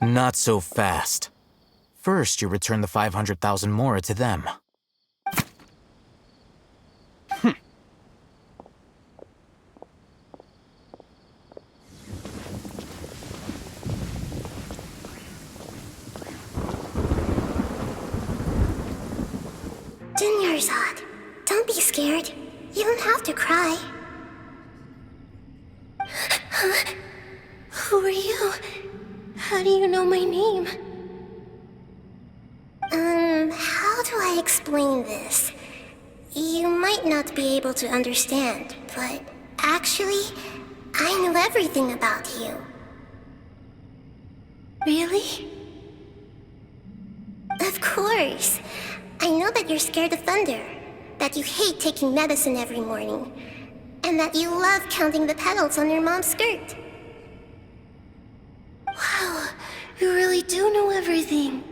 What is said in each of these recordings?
Not so fast. First, you return the 500,000 mora to them. Dunyarzad, don't be scared. You don't have to cry. Huh? Who are you? How do you know my name? How do I explain this? You might not be able to understand, but actually, I know everything about you. Really? Of course. I know that you're scared of thunder, that you hate taking medicine every morning, and that you love counting the petals on your mom's skirt. Wow, you really do know everything.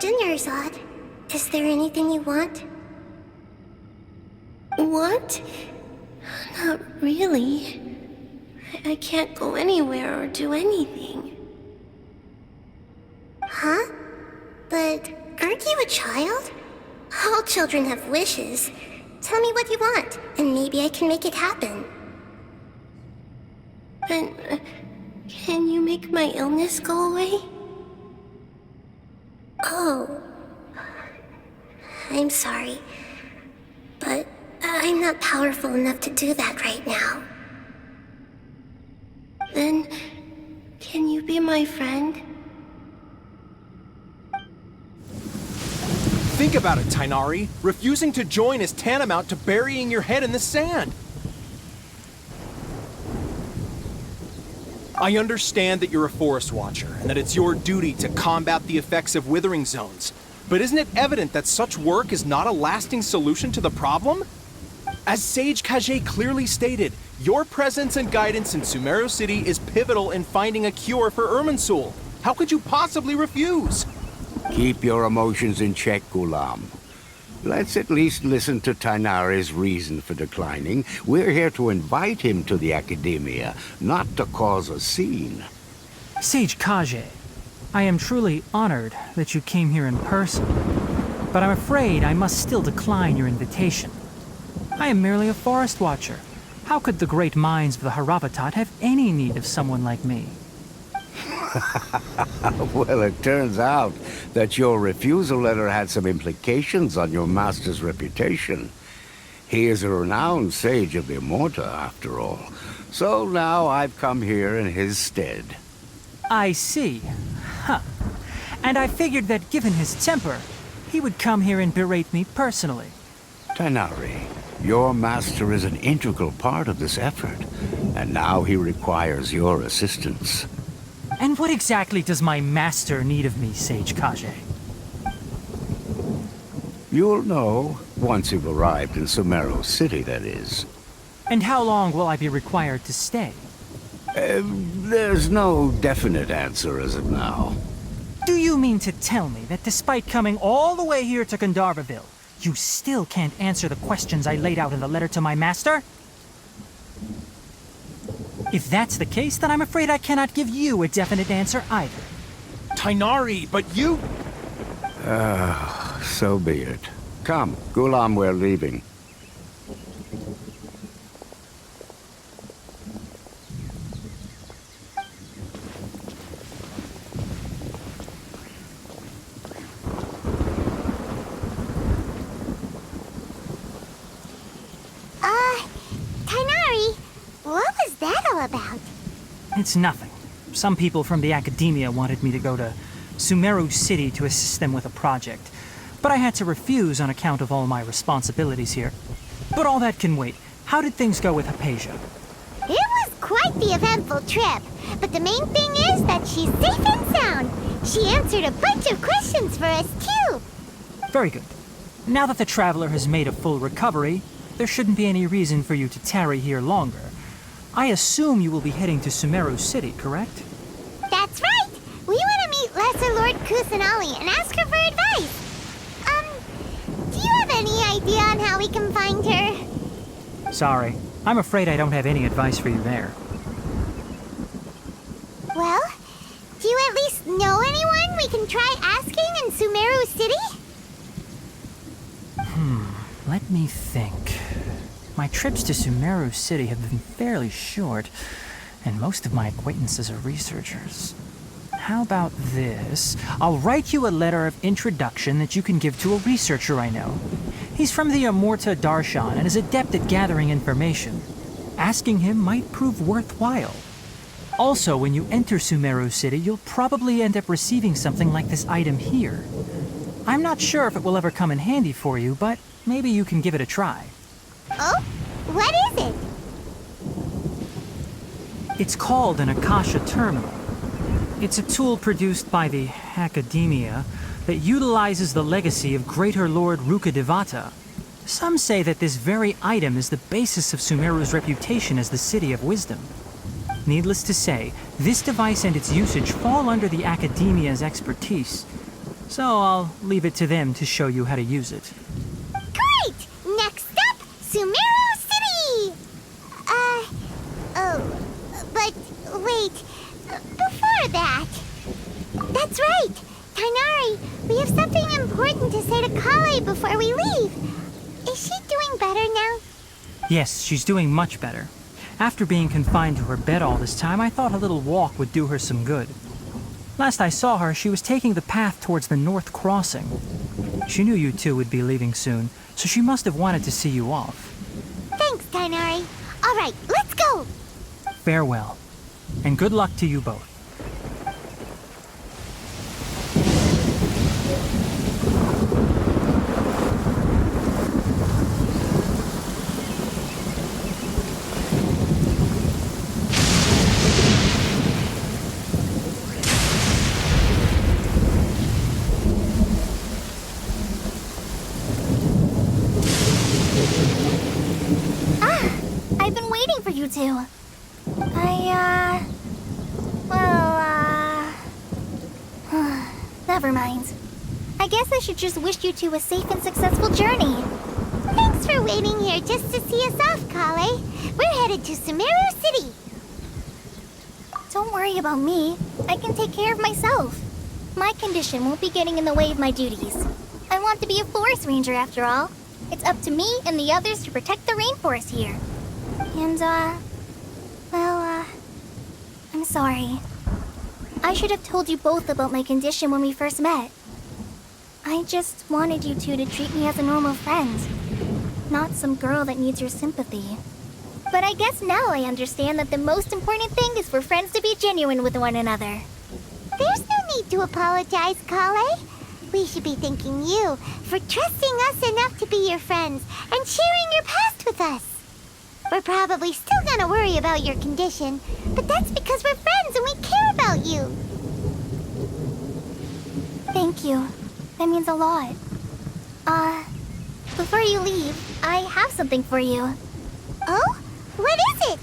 Dunyarzad, is there anything you want? Want? Not really. I can't go anywhere or do anything. Huh? But aren't you a child? All children have wishes. Tell me what you want, and maybe I can make it happen. But can you make my illness go away? Oh. I'm sorry. But I'm not powerful enough to do that right now. Then, can you be my friend? Think about it, Tainari. Refusing to join is tantamount to burying your head in the sand. I understand that you're a forest watcher, and that it's your duty to combat the effects of withering zones. But isn't it evident that such work is not a lasting solution to the problem? As Sage Kage clearly stated, your presence and guidance in Sumeru City is pivotal in finding a cure for Irminsul. How could you possibly refuse? Keep your emotions in check, Ghulam. Let's at least listen to Tainari's reason for declining. We're here to invite him to the Academia, not to cause a scene. Sage Kage, I am truly honored that you came here in person, but I'm afraid I must still decline your invitation. I am merely a forest watcher. How could the great minds of the Haravatat have any need of someone like me? Well, it turns out that your refusal letter had some implications on your master's reputation. He is a renowned sage of the Immorta, after all. So now I've come here in his stead. I see. Huh. And I figured that given his temper, he would come here and berate me personally. Tainari, your master is an integral part of this effort, and now he requires your assistance. And what exactly does my master need of me, Sage Kage? You'll know once you've arrived in Sumeru City, that is. And how long will I be required to stay? There's no definite answer as of now. Do you mean to tell me that despite coming all the way here to Gandharvaville, you still can't answer the questions I laid out in the letter to my master? If that's the case, then I'm afraid I cannot give you a definite answer either. Tainari, but you... So be it. Come, Ghulam, we're leaving. Tainari, what was that all about? It's nothing. Some people from the Academia wanted me to go to Sumeru City to assist them with a project, but I had to refuse on account of all my responsibilities here. But all that can wait. How did things go with Hypatia? It was quite the eventful trip, but the main thing is that she's safe and sound. She answered a bunch of questions for us, too. Very good. Now that the traveler has made a full recovery, there shouldn't be any reason for you to tarry here longer. I assume you will be heading to Sumeru City, correct? That's right! We want to meet Lesser Lord Kusanali and ask her for advice. Do you have Any idea on how we can find her? Sorry, I'm afraid I don't have any advice for you there. Well, do you at least know anyone we can try asking in Sumeru City? Let me think. My trips to Sumeru City have been fairly short, and most of my acquaintances are researchers. How about this? I'll write you a letter of introduction that you can give to a researcher I know. He's from the Amorta Darshan and is adept at gathering information. Asking him might prove worthwhile. Also, when you enter Sumeru City, you'll probably end up receiving something like this item here. I'm not sure if it will ever come in handy for you, but maybe you can give it a try. Oh? What is it? It's called an Akasha Terminal. It's a tool produced by the Academia that utilizes the legacy of Greater Lord Rukkhadevata. Some say that this very item is the basis of Sumeru's reputation as the City of Wisdom. Needless to say, this device and its usage fall under the Academia's expertise, so I'll leave it to them to show you how to use it. Great! Next up, Sumeru City! But wait, before that... That's right! Tainari, we have something important to say to Kale before we leave. Is she doing better now? Yes, she's doing much better. After being confined to her bed all this time, I thought a little walk would do her some good. Last I saw her, she was taking the path towards the North Crossing. She knew you two would be leaving soon, so she must have wanted to see you off. Thanks, Tainari. All right, let's go! Farewell, and good luck to you both. I've been waiting for you two. Never mind. I guess I should just wish you two a safe and successful journey. Thanks for waiting here just to see us off, Kale. We're headed to Sumeru City. Don't worry about me. I can take care of myself. My condition won't be getting in the way of my duties. I want to be a forest ranger after all. It's up to me and the others to protect the rainforest here. And, I'm sorry. I should have told you both about my condition when we first met. I just wanted you two to treat me as a normal friend, not some girl that needs your sympathy. But I guess now I understand that the most important thing is for friends to be genuine with one another. There's no need to apologize, Kale. We should be thanking you for trusting us enough to be your friends and sharing your past with us. We're probably still gonna worry about your condition, but that's because we're friends and we care about you. Thank you. That means a lot. Before you leave, I have something for you. Oh? What is it?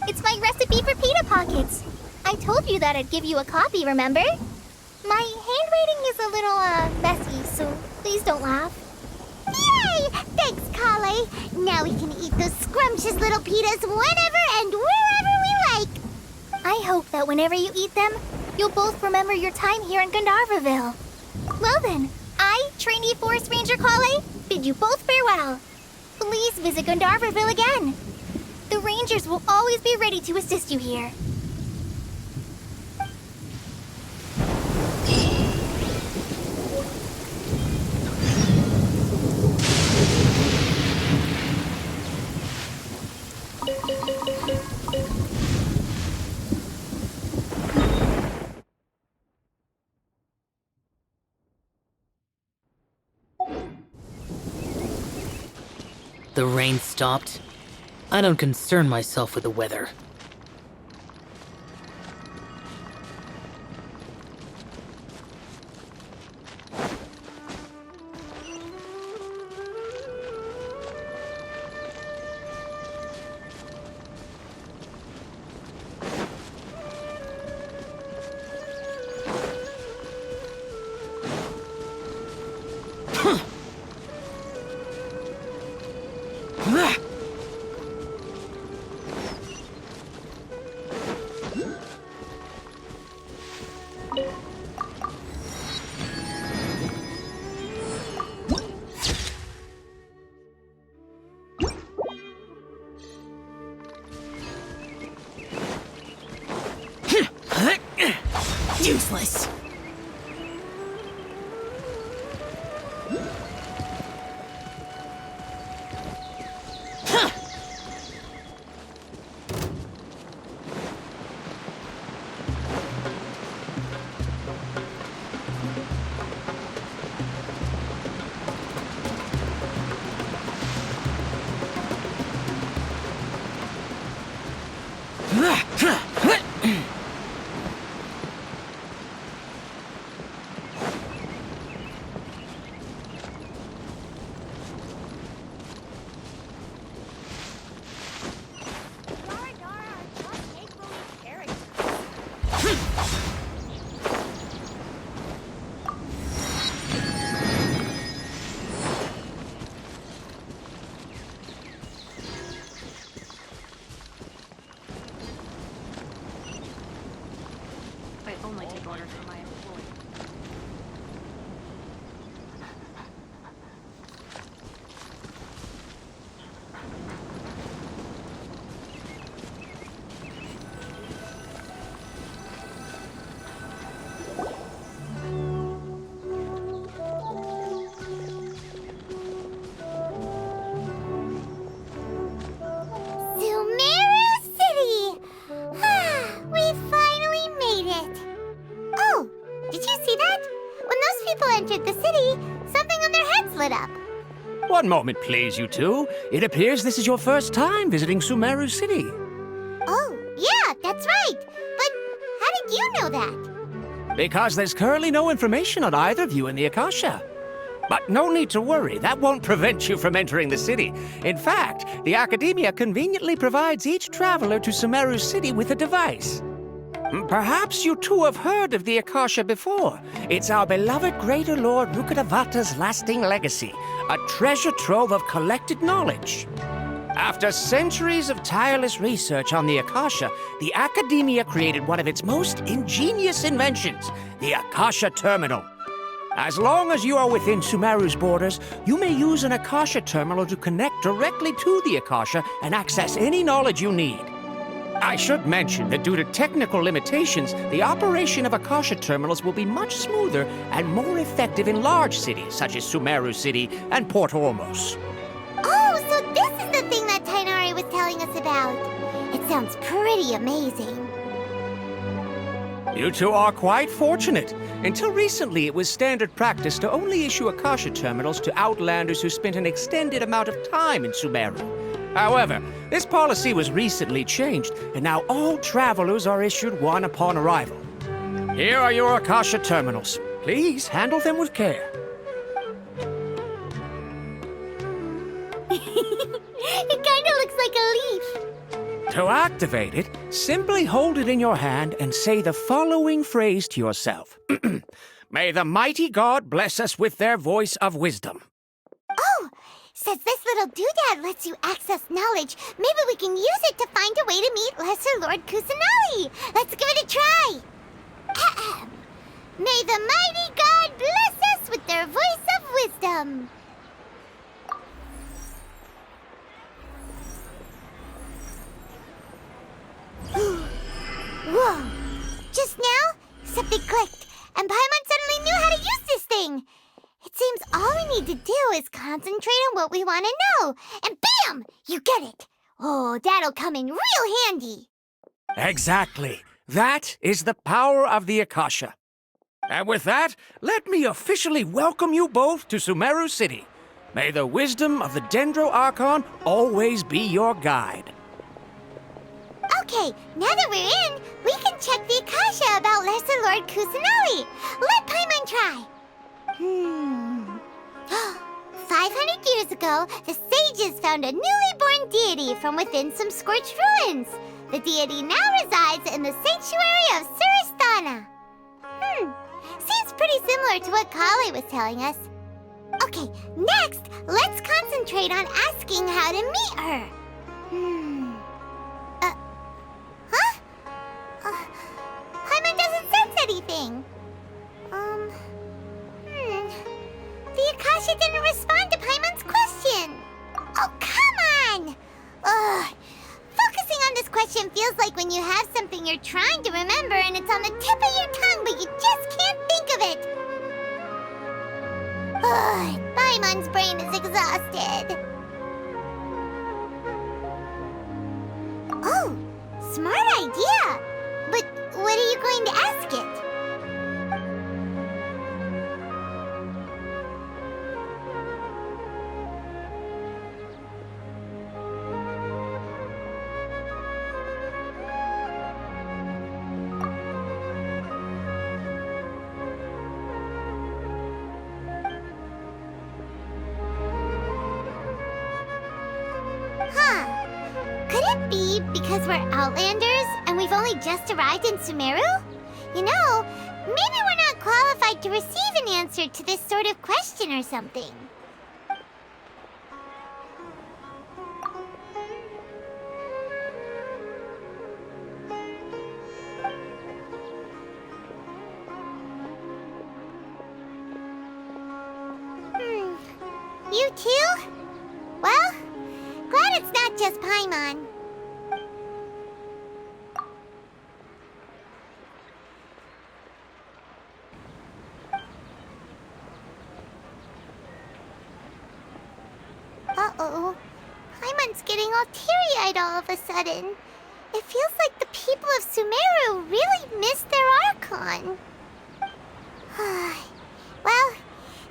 It's my recipe for pita pockets. I told you that I'd give you a copy, remember? My handwriting is a little, messy, so please don't laugh. Yay! Thanks, Kale. Now we can eat those scrumptious little pitas whenever and wherever we like. I hope that whenever you eat them, you'll both remember your time here in Gandharvaville. Well then, I, trainee Forest Ranger Kale, bid you both farewell. Please visit Gandharvaville again. The Rangers will always be ready to assist you here. The rain stopped. I don't concern myself with the weather. Useless. I only take orders from my employees. Sumeru City! We finally made it! Oh, did you see that? When those people entered the city, something on their heads lit up. One moment, please, you two. It appears this is your first time visiting Sumeru City. Oh, yeah, that's right. But how did you know that? Because there's currently no information on either of you in the Akasha. But no need to worry, that won't prevent you from entering the city. In fact, the Academia conveniently provides each traveler to Sumeru City with a device. Perhaps you two have heard of the Akasha before. It's our beloved Greater Lord Rukkhadevata's lasting legacy, a treasure trove of collected knowledge. After centuries of tireless research on the Akasha, the Academia created one of its most ingenious inventions, the Akasha Terminal. As long as you are within Sumeru's borders, you may use an Akasha terminal to connect directly to the Akasha and access any knowledge you need. I should mention that due to technical limitations, the operation of Akasha terminals will be much smoother and more effective in large cities such as Sumeru City and Port Ormos. Oh, so this is the thing that Tainari was telling us about. It sounds pretty amazing. You two are quite fortunate. Until recently, it was standard practice to only issue Akasha terminals to outlanders who spent an extended amount of time in Sumeru. However, this policy was recently changed, and now all travelers are issued one upon arrival. Here are your Akasha terminals. Please handle them with care. It kinda looks like a leaf. To activate it, simply hold it in your hand and say the following phrase to yourself. May the mighty God bless us with their voice of wisdom. Oh, since this little doodad lets you access knowledge, maybe we can use it to find a way to meet Lesser Lord Kusanali. Let's give it a try. Ahem. May the mighty God bless us with their voice of wisdom. Whoa! Just now, something clicked, and Paimon suddenly knew how to use this thing. It seems all we need to do is concentrate on what we want to know, and bam! You get it. Oh, that'll come in real handy. Exactly. That is the power of the Akasha. And with that, let me officially welcome you both to Sumeru City. May the wisdom of the Dendro Archon always be your guide. Okay, now that we're in, we can check the Akasha about Lesser Lord Kusanali. Let Paimon try. 500 years ago, the sages found a newly born deity from within some scorched ruins. The deity now resides in the sanctuary of Suristana. Seems pretty similar to what Kali was telling us. Okay, next, let's concentrate on asking how to meet her. Paimon doesn't sense anything. The Akasha didn't respond to Paimon's question. Oh, come on! Ugh. Focusing on this question feels like when you have something you're trying to remember and it's on the tip of your tongue, but Paimon's brain is exhausted. Oh, smart idea. But what are you going to ask it? Could it be because we're Outlanders and we've only just arrived in Sumeru? You know, maybe we're not qualified to receive an answer to this sort of question or something. You too? Well, glad it's not just Paimon. Uh-oh. Paimon's getting all teary-eyed all of a sudden. It feels like the people of Sumeru really missed their Archon. Well,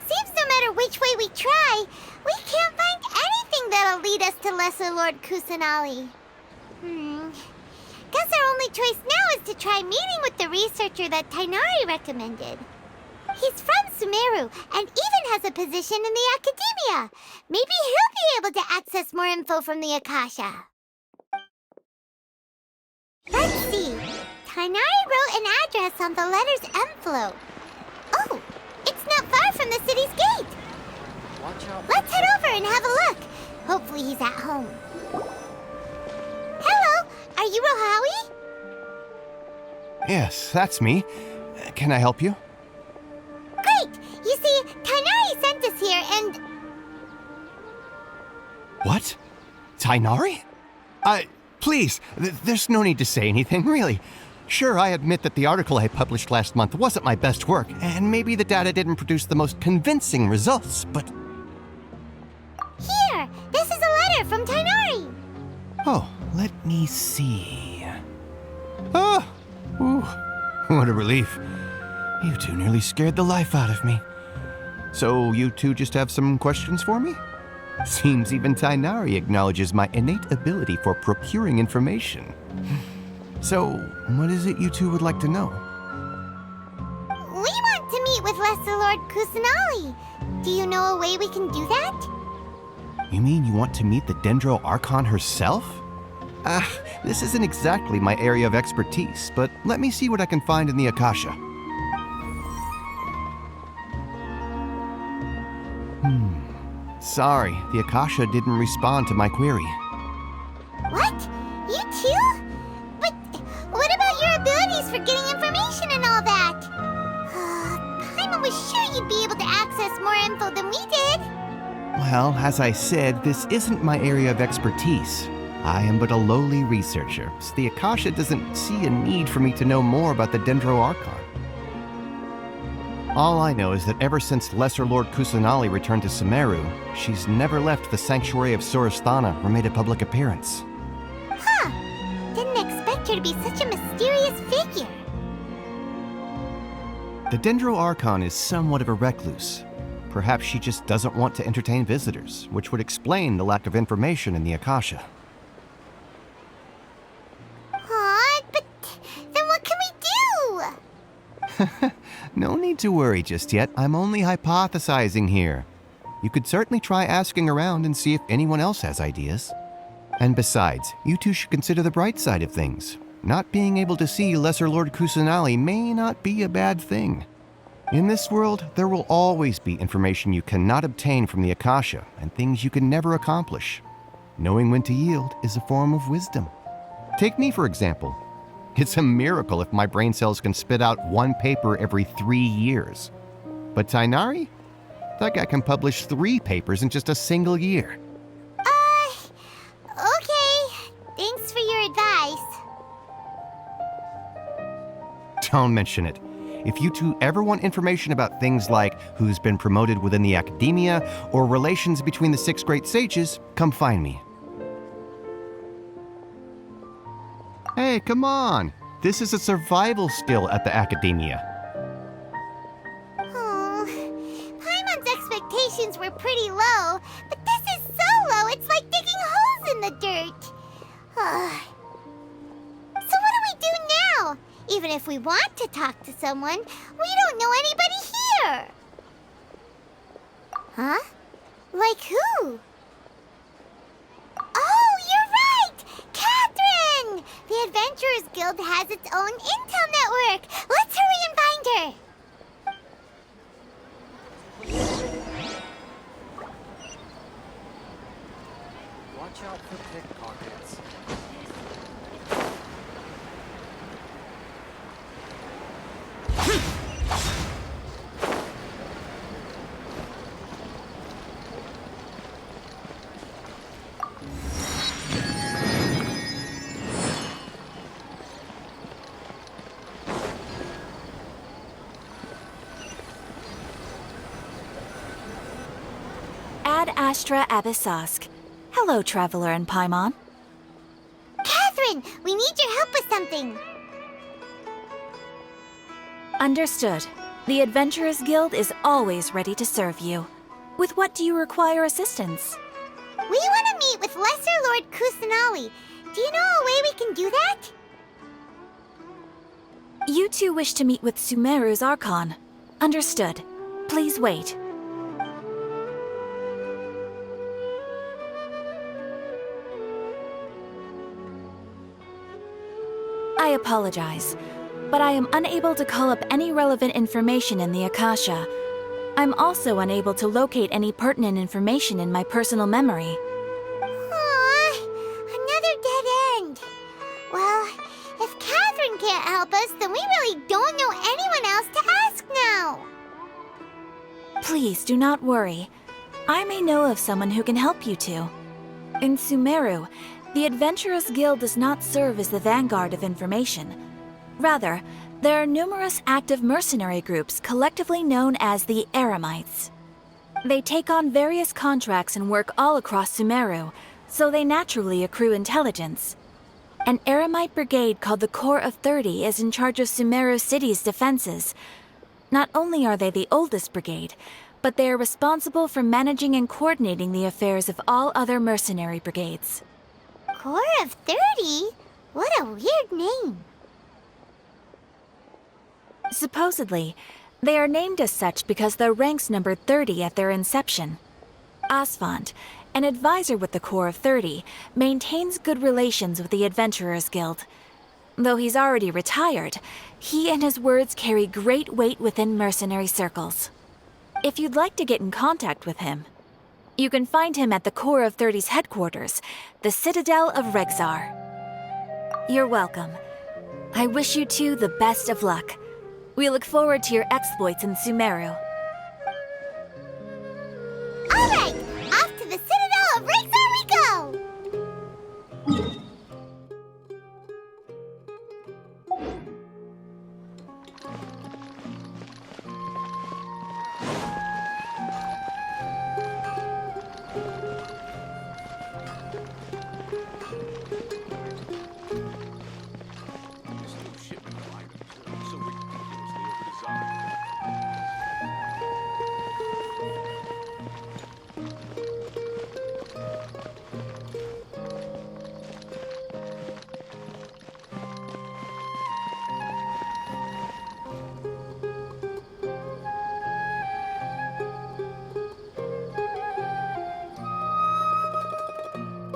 seems no matter which way we try, we can't find anything that'll lead us to Lesser Lord Kusanali. Guess our only choice now is to try meeting with the researcher that Tainari recommended. He's from Sumeru and even has a position in the Academia. Maybe he'll be able to access more info from the Akasha. Let's see. Tainari wrote an address on the letter's envelope. Oh, it's not far from the city's gate. Watch out. Let's head over and have a look. Hopefully he's at home. Hello, are you Rohawi? Yes, that's me. Can I help you? Great! You see, Tainari sent us here and... What? Tainari? Please, there's no need to say anything, really. Sure, I admit that the article I published last month wasn't my best work, and maybe the data didn't produce the most convincing results, but... Here! This is a letter from Tainari! Oh, let me see... Oh! Ooh, what a relief. You two nearly scared the life out of me. So you two just have some questions for me? Seems even Tainari acknowledges my innate ability for procuring information. So, what is it you two would like to know? We want to meet with Lesser Lord Kusanali. Do you know a way we can do that? You mean you want to meet the Dendro Archon herself? This isn't exactly my area of expertise, but let me see what I can find in the Akasha. Sorry, the Akasha didn't respond to my query. What? You too? But what about your abilities for getting information and all that? Paimon was sure you'd be able to access more info than we did. Well, as I said, this isn't my area of expertise. I am but a lowly researcher, so the Akasha doesn't see a need for me to know more about the Dendro Archon. All I know is that ever since Lesser Lord Kusanali returned to Sumeru, she's never left the Sanctuary of Sorasthana or made a public appearance. Huh. Didn't expect her to be such a mysterious figure. The Dendro Archon is somewhat of a recluse. Perhaps she just doesn't want to entertain visitors, which would explain the lack of information in the Akasha. Aw, but then what can we do? No need to worry just yet. I'm only hypothesizing here. You could certainly try asking around and see if anyone else has ideas. And besides, you two should consider the bright side of things. Not being able to see Lesser Lord Kusanali may not be a bad thing. In this world, there will always be information you cannot obtain from the Akasha and things you can never accomplish. Knowing when to yield is a form of wisdom. Take me, for example. It's a miracle if my brain cells can spit out one paper every 3 years. But Tainari? That guy can publish 3 papers in just a single year. Okay. Thanks for your advice. Don't mention it. If you two ever want information about things like who's been promoted within the academia or relations between the 6 great sages, come find me. Hey, come on! This is a survival skill at the academia. Oh, Paimon's expectations were pretty low, but this is so low it's like digging holes in the dirt. So what do we do now? Even if we want to talk to someone, we don't know anybody here. Huh? Like who? Oh, you're right! Catherine! The Adventurers Guild has its own intel network. Let's hurry and find her. Watch out for pickpockets. Ad Astra Abyssosk. Hello, Traveler and Paimon. Catherine, we need your help with something. Understood. The Adventurers Guild is always ready to serve you. With what do you require assistance? We want to meet with Lesser Lord Kusanali. Do you know a way we can do that? You two wish to meet with Sumeru's Archon. Understood. Please wait. I apologize, but I am unable to call up any relevant information in the Akasha. I'm also unable to locate any pertinent information in my personal memory. Aww, another dead end. Well, if Catherine can't help us, then we really don't know anyone else to ask now. Please do not worry. I may know of someone who can help you two. In Sumeru, the Adventurers Guild does not serve as the vanguard of information. Rather, there are numerous active mercenary groups collectively known as the Eremites. They take on various contracts and work all across Sumeru, so they naturally accrue intelligence. An Eremite brigade called the Corps of 30 is in charge of Sumeru City's defenses. Not only are they the oldest brigade, but they are responsible for managing and coordinating the affairs of all other mercenary brigades. Corps of 30? What a weird name. Supposedly, they are named as such because their ranks numbered 30 at their inception. Asfand, an advisor with the Corps of 30, maintains good relations with the Adventurers Guild. Though he's already retired, he and his words carry great weight within mercenary circles. If you'd like to get in contact with him, you can find him at the Corps of 30's headquarters, the Citadel of Rexar. You're welcome. I wish you two the best of luck. We look forward to your exploits in Sumeru. All right, off to the Citadel of Rexar we go!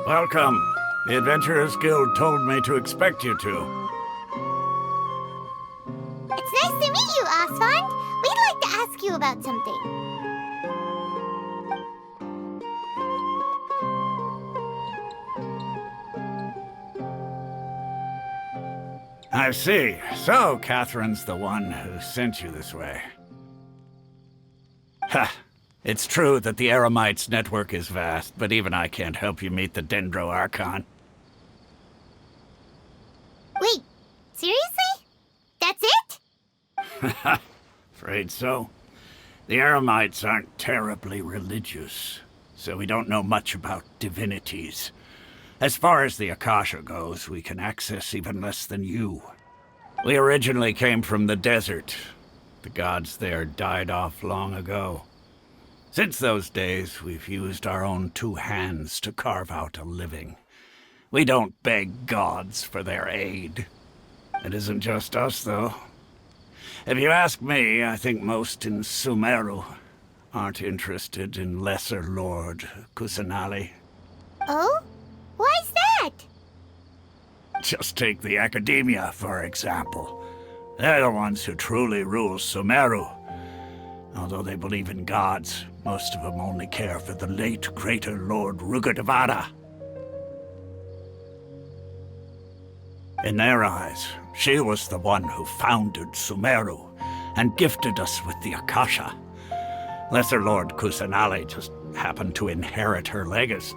Welcome. The Adventurers Guild told me to expect you two. It's nice to meet you, Asfand. We'd like to ask you about something. I see. So, Catherine's the one who sent you this way. Ha! It's true that the Eremites' network is vast, but even I can't help you meet the Dendro Archon. Wait, seriously? That's it? Afraid so. The Eremites aren't terribly religious, so we don't know much about divinities. As far as the Akasha goes, we can access even less than you. We originally came from the desert. The gods there died off long ago. Since those days, we've used our own 2 hands to carve out a living. We don't beg gods for their aid. It isn't just us, though. If you ask me, I think most in Sumeru aren't interested in Lesser Lord Kusanali. Oh? Why's that? Just take the Academia, for example. They're the ones who truly rule Sumeru. Although they believe in gods, most of them only care for the late Greater Lord Rugadavada. In their eyes, she was the one who founded Sumeru and gifted us with the Akasha. Lesser Lord Kusanali just happened to inherit her legacy.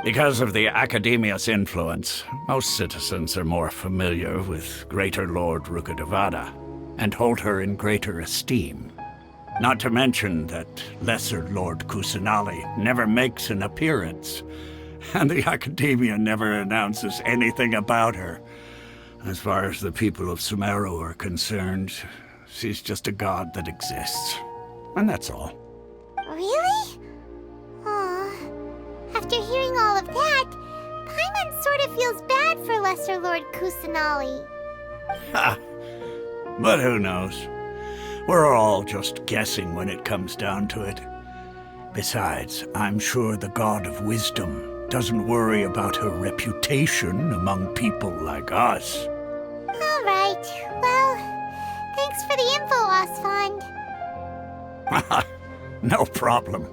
Because of the Academia's influence, most citizens are more familiar with Greater Lord Rugadavada and hold her in greater esteem. Not to mention that Lesser Lord Kusanali never makes an appearance, and the Academia never announces anything about her. As far as the people of Sumeru are concerned, she's just a god that exists. And that's all. Really? Aw. After hearing all of that, Paimon sort of feels bad for Lesser Lord Kusanali. Ha! But who knows? We're all just guessing when it comes down to it. Besides, I'm sure the God of Wisdom doesn't worry about her reputation among people like us. All right. Well, thanks for the info, Osfond. No problem.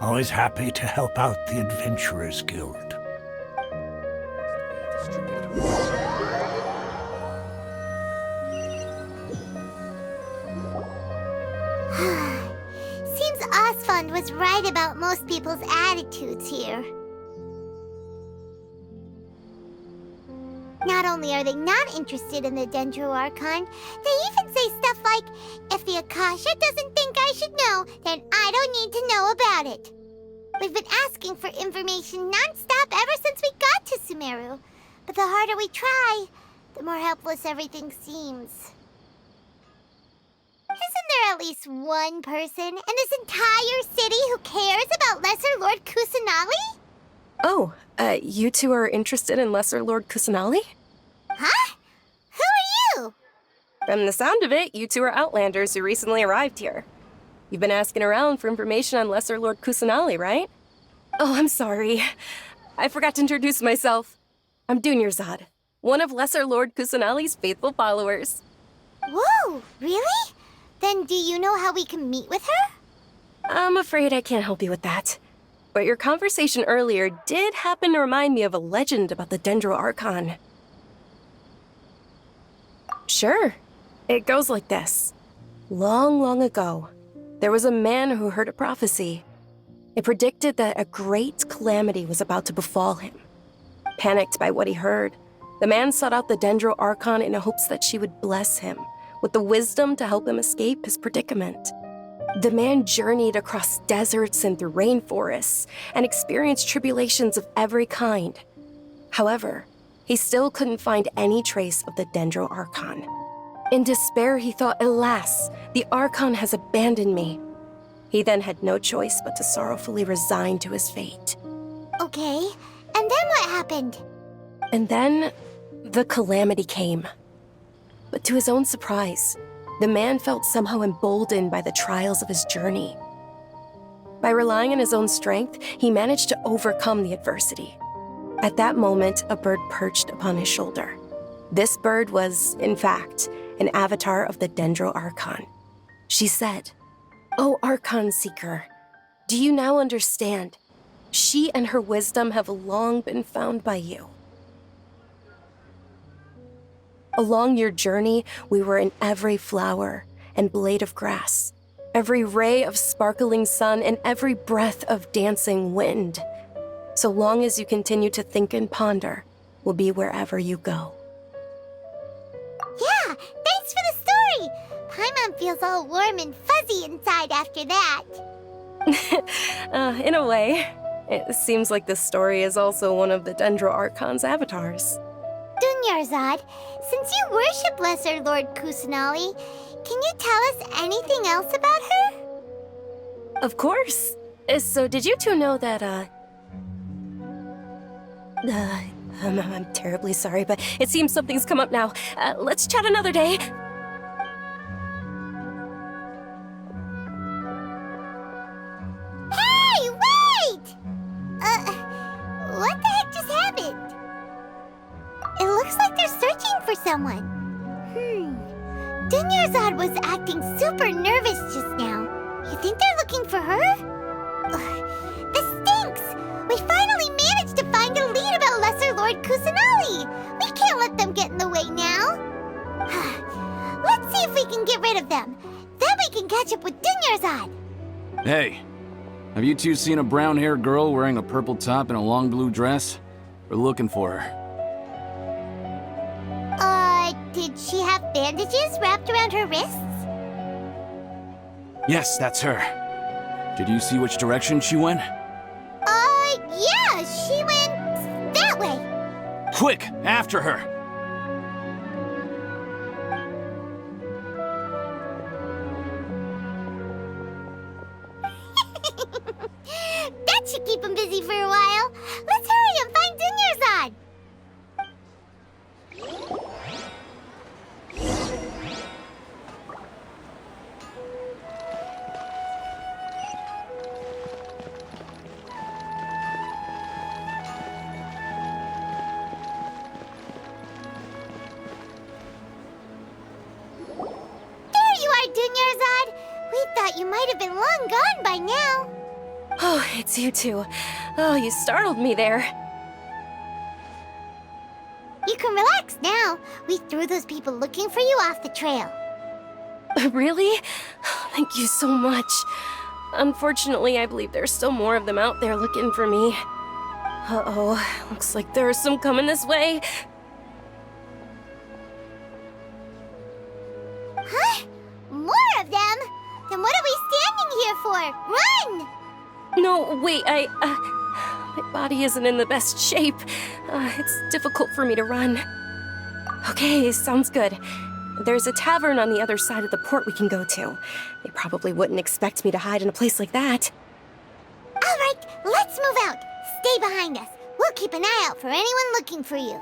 Always happy to help out the Adventurers Guild. Seems Osfond was right about most people's attitudes here. Not only are they not interested in the Dendro Archon, they even say stuff like, if the Akasha doesn't think I should know, then I don't need to know about it. We've been asking for information non-stop ever since we got to Sumeru. But the harder we try, the more helpless everything seems. Isn't there at least one person in this entire city who cares about Lesser Lord Kusanali? Oh, you two are interested in Lesser Lord Kusanali? Huh? Who are you? From the sound of it, you two are Outlanders who recently arrived here. You've been asking around for information on Lesser Lord Kusanali, right? Oh, I'm sorry. I forgot to introduce myself. I'm Dunyarzad, one of Lesser Lord Kusanali's faithful followers. Whoa, really? Then do you know how we can meet with her? I'm afraid I can't help you with that. But your conversation earlier did happen to remind me of a legend about the Dendro Archon. Sure. It goes like this. Long, long ago, there was a man who heard a prophecy. It predicted that a great calamity was about to befall him. Panicked by what he heard, the man sought out the Dendro Archon in hopes that she would bless him with the wisdom to help him escape his predicament. The man journeyed across deserts and through rainforests and experienced tribulations of every kind. However, he still couldn't find any trace of the Dendro Archon. In despair, he thought, alas, the Archon has abandoned me. He then had no choice but to sorrowfully resign to his fate. Okay, and then what happened? And then, the calamity came. But to his own surprise, the man felt somehow emboldened by the trials of his journey. By relying on his own strength, he managed to overcome the adversity. At that moment, a bird perched upon his shoulder. This bird was, in fact, an avatar of the Dendro Archon. She said, "O Archon Seeker, do you now understand? She and her wisdom have long been found by you. Along your journey, we were in every flower and blade of grass, every ray of sparkling sun, and every breath of dancing wind. So long as you continue to think and ponder, we'll be wherever you go." Yeah, thanks for the story! feels all warm and fuzzy inside after that. In a way. It seems like this story is also one of the Dendro Archon's avatars. Dunyarzad, since you worship Lesser Lord Kusanali, can you tell us anything else about her? Of course. So did you two know that, I'm terribly sorry, but it seems something's come up now. Let's chat another day. Hey, wait! What the heck just happened? It looks like they're searching for someone. Dunyarzad was acting super nervous just now. You think they're looking for her? This stinks! We finally managed to find a lead about Lesser Lord Kusanali! We can't let them get in the way now! Let's see if we can get rid of them. Then we can catch up with Dunyarzad! Hey, have you two seen a brown-haired girl wearing a purple top and a long blue dress? We're looking for her. Did she have bandages wrapped around her wrists? Yes, that's her. Did you see which direction she went? Yeah, she went that way. Quick, after her! That should keep him busy for a while. Let's hurry and find Dunyarzad. Dunyarzad, we thought you might have been long gone by now. Oh, it's you two. Oh, you startled me there. You can relax now. We threw those people looking for you off the trail. Really? Thank you so much. Unfortunately, I believe there's still more of them out there looking for me. Uh-oh, looks like there are some coming this way. Huh? More of them? Then what are we standing here for? Run! No, wait, my body isn't in the best shape. It's difficult for me to run. Okay, sounds good. There's a tavern on the other side of the port we can go to. They probably wouldn't expect me to hide in a place like that. All right, let's move out. Stay behind us. We'll keep an eye out for anyone looking for you.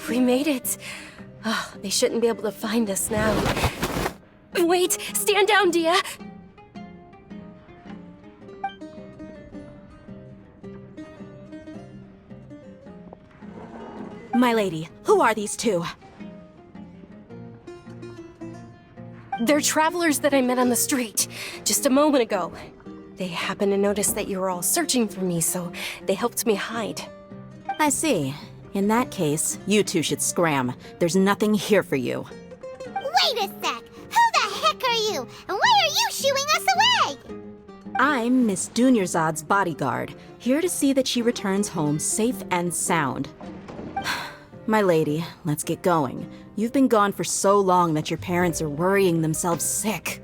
We made it. Oh, they shouldn't be able to find us now. Wait! Stand down, Dia! My lady, who are these two? They're travelers that I met on the street just a moment ago. They happened to notice that you were all searching for me, so they helped me hide. I see. In that case, you two should scram. There's nothing here for you. Wait a sec! Who the heck are you? And why are you shooing us away? I'm Miss Dunyarzad's bodyguard, here to see that she returns home safe and sound. My lady, let's get going. You've been gone for so long that your parents are worrying themselves sick.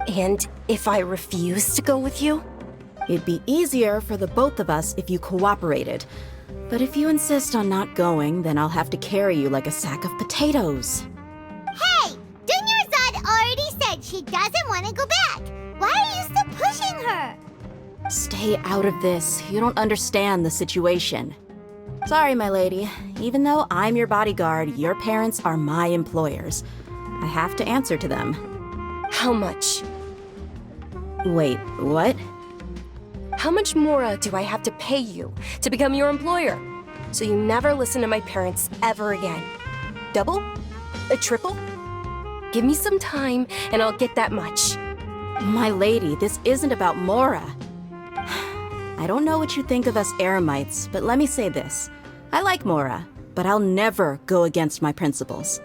And if I refuse to go with you? It'd be easier for the both of us if you cooperated. But if you insist on not going, then I'll have to carry you like a sack of potatoes. Hey! Dunyarzad already said she doesn't want to go back. Why are you still pushing her? Stay out of this. You don't understand the situation. Sorry, my lady. Even though I'm your bodyguard, your parents are my employers. I have to answer to them. How much? Wait, what? How much more do I have to pay you to become your employer? So you never listen to my parents ever again. Double? A triple? Give me some time and I'll get that much. My lady, this isn't about Mora. I don't know what you think of us Eremites, but let me say this. I like Mora, but I'll never go against my principles.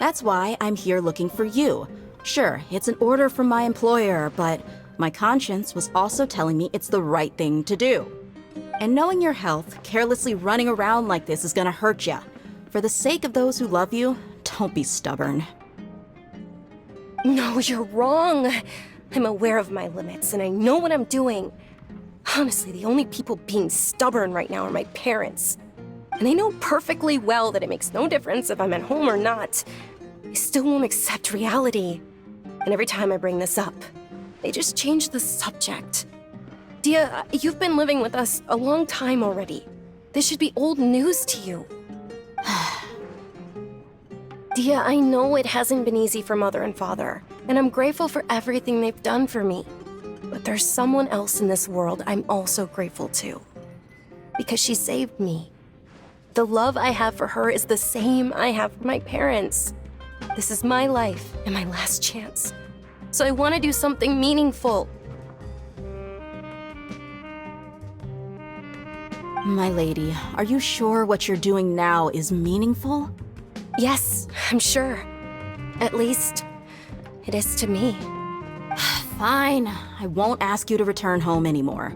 That's why I'm here looking for you. Sure, it's an order from my employer, but my conscience was also telling me it's the right thing to do. And knowing your health, carelessly running around like this is gonna hurt ya. For the sake of those who love you, don't be stubborn. No, you're wrong. I'm aware of my limits and I know what I'm doing. Honestly, the only people being stubborn right now are my parents. And they know perfectly well that it makes no difference if I'm at home or not. They still won't accept reality. And every time I bring this up, they just change the subject. Dia, you've been living with us a long time already. This should be old news to you. Dia, I know it hasn't been easy for Mother and Father, and I'm grateful for everything they've done for me. But there's someone else in this world I'm also grateful to. Because she saved me. The love I have for her is the same I have for my parents. This is my life and my last chance. So I want to do something meaningful. My lady, are you sure what you're doing now is meaningful? Yes, I'm sure. At least, it is to me. Fine, I won't ask you to return home anymore.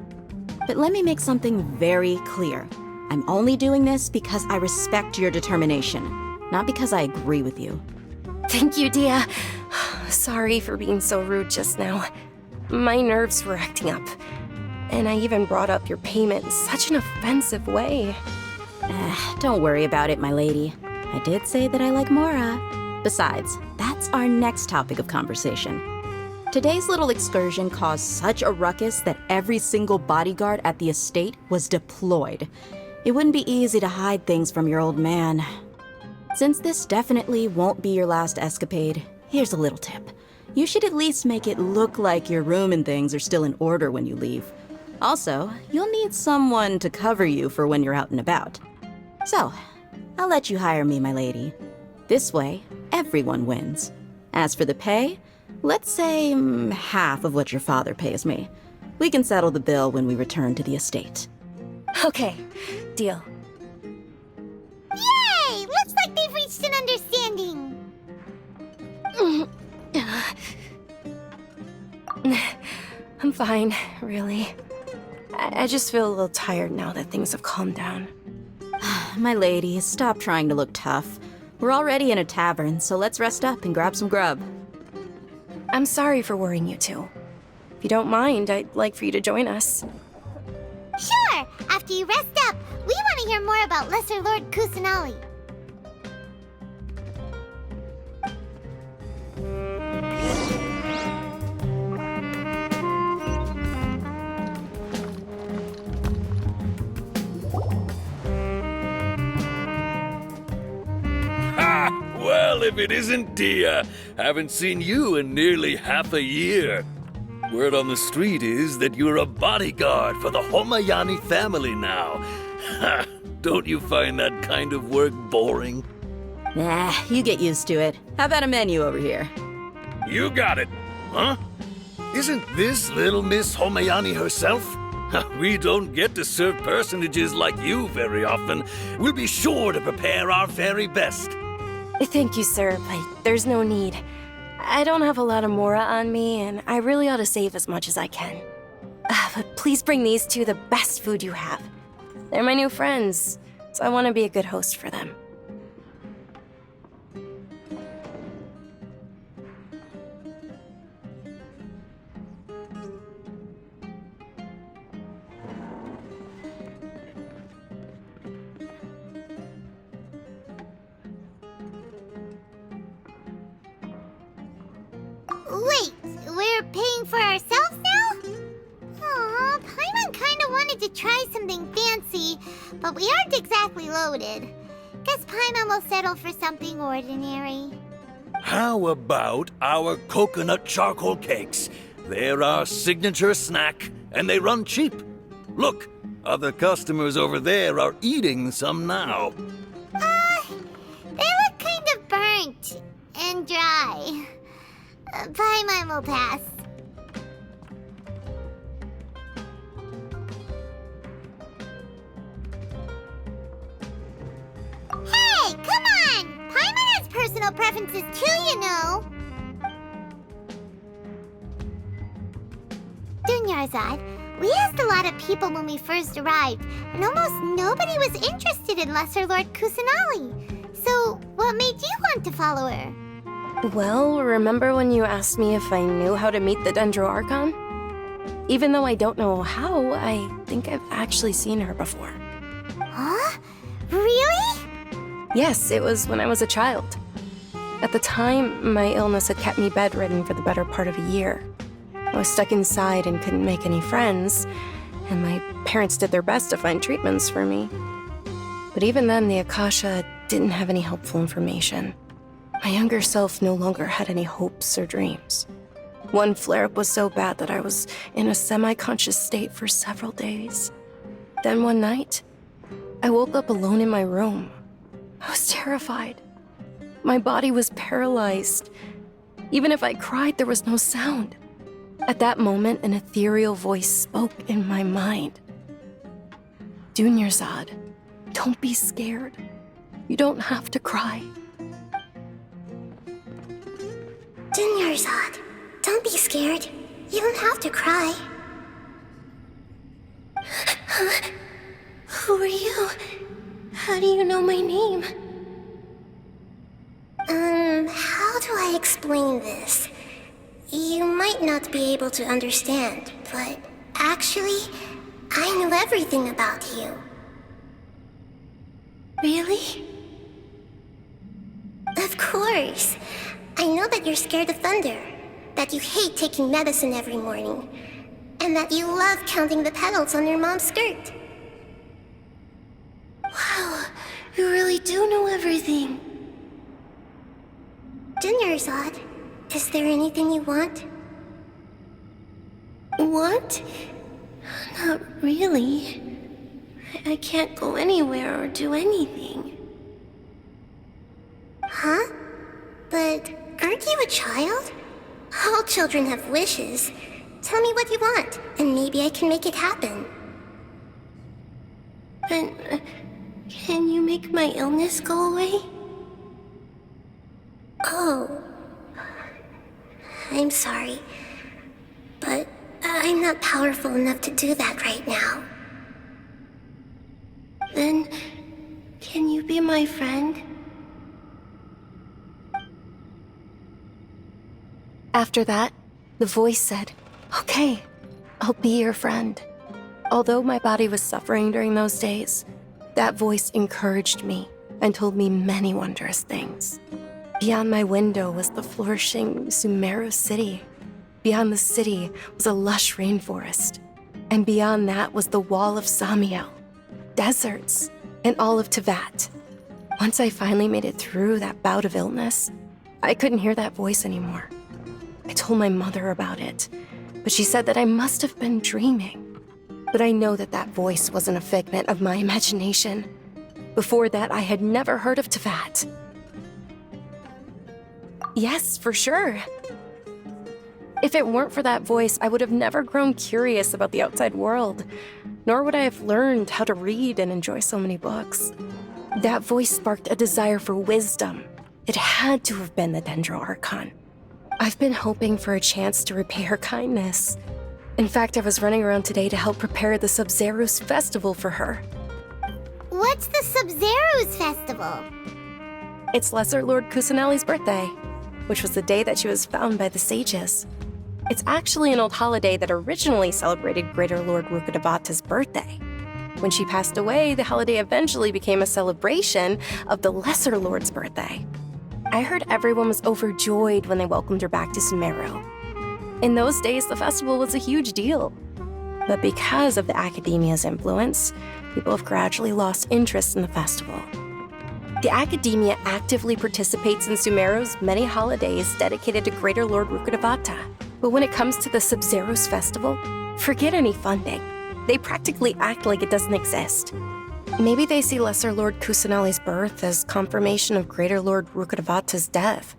But let me make something very clear. I'm only doing this because I respect your determination, not because I agree with you. Thank you, Dia. Sorry for being so rude just now. My nerves were acting up. And I even brought up your payment in such an offensive way. Don't worry about it, my lady. I did say that I like Mora. Besides, that's our next topic of conversation. Today's little excursion caused such a ruckus that every single bodyguard at the estate was deployed. It wouldn't be easy to hide things from your old man. Since this definitely won't be your last escapade, here's a little tip. You should at least make it look like your room and things are still in order when you leave. Also, you'll need someone to cover you for when you're out and about. So, I'll let you hire me, my lady. This way, everyone wins. As for the pay, let's say half of what your father pays me. We can settle the bill when we return to the estate. Okay, deal. Yay! Looks like they've reached an understanding. I'm fine, really. I just feel a little tired now that things have calmed down. My lady, stop trying to look tough. We're already in a tavern, so let's rest up and grab some grub. I'm sorry for worrying you two. If you don't mind, I'd like for you to join us. Sure! After you rest up, we want to hear more about Lesser Lord Kusanali. Well, if it isn't Dia, haven't seen you in nearly half a year. Word on the street is that you're a bodyguard for the Homayani family now. Ha! Don't you find that kind of work boring? Nah, you get used to it. How about a menu over here? You got it. Huh? Isn't this little Miss Homayani herself? We don't get to serve personages like you very often. We'll be sure to prepare our very best. Thank you, sir, but there's no need. I don't have a lot of Mora on me, and I really ought to save as much as I can. But please bring these two the best food you have. They're my new friends, so I want to be a good host for them. Wait, we're paying for ourselves now? Aw, Paimon kinda wanted to try something fancy, but we aren't exactly loaded. Guess Paimon will settle for something ordinary. How about our coconut charcoal cakes? They're our signature snack, and they run cheap. Look, other customers over there are eating some now. They look kind of burnt and dry. Paimon will pass. Hey, come on! Paimon has personal preferences too, you know. Dunyarzad, we asked a lot of people when we first arrived, and almost nobody was interested in Lesser Lord Kusanali. So, what made you want to follow her? Well, remember when you asked me if I knew how to meet the Dendro Archon? Even though I don't know how, I think I've actually seen her before. Huh? Really? Yes, it was when I was a child. At the time, my illness had kept me bedridden for the better part of a year. I was stuck inside and couldn't make any friends, and my parents did their best to find treatments for me. But even then, the Akasha didn't have any helpful information. My younger self no longer had any hopes or dreams. One flare-up was so bad that I was in a semi-conscious state for several days. Then one night, I woke up alone in my room. I was terrified. My body was paralyzed. Even if I cried, there was no sound. At that moment, an ethereal voice spoke in my mind. Dunyarzad, don't be scared. You don't have to cry. Dunyarzad, don't be scared. You don't have to cry. Who are you? How do you know my name? How do I explain this? You might not be able to understand, but actually, I know everything about you. Really? Of course. I know that you're scared of thunder, that you hate taking medicine every morning, and that you love counting the petals on your mom's skirt. Wow, you really do know everything. Dunyarzad, is there anything you want? Want? Not really. I can't go anywhere or do anything. Huh? But aren't you a child? All children have wishes. Tell me what you want, and maybe I can make it happen. But can you make my illness go away? Oh. I'm sorry, but I'm not powerful enough to do that right now. Then, can you be my friend? After that, the voice said, "Okay, I'll be your friend." Although my body was suffering during those days, that voice encouraged me and told me many wondrous things. Beyond my window was the flourishing Sumeru City. Beyond the city was a lush rainforest. And beyond that was the wall of Samiel, deserts, and all of Tevat. Once I finally made it through that bout of illness, I couldn't hear that voice anymore. I told my mother about it, but she said that I must have been dreaming. But I know that that voice wasn't a figment of my imagination. Before that, I had never heard of Tevat. Yes, for sure. If it weren't for that voice, I would have never grown curious about the outside world, nor would I have learned how to read and enjoy so many books. That voice sparked a desire for wisdom. It had to have been the Dendro Archon. I've been hoping for a chance to repay her kindness. In fact, I was running around today to help prepare the Sub-Zerus festival for her. What's the Sub-Zerus festival? It's Lesser Lord Kusanali's birthday, which was the day that she was found by the sages. It's actually an old holiday that originally celebrated Greater Lord Rukkhadevata's birthday. When she passed away, the holiday eventually became a celebration of the Lesser Lord's birthday. I heard everyone was overjoyed when they welcomed her back to Sumeru. In those days, the festival was a huge deal. But because of the Academia's influence, people have gradually lost interest in the festival. The Academia actively participates in Sumeru's many holidays dedicated to Greater Lord Rukkhadevata. But when it comes to the Sub-Zerus festival, Forget any funding. They practically act like it doesn't exist. Maybe they see Lesser Lord Kusanali's birth as confirmation of Greater Lord Rukkhadevata's death,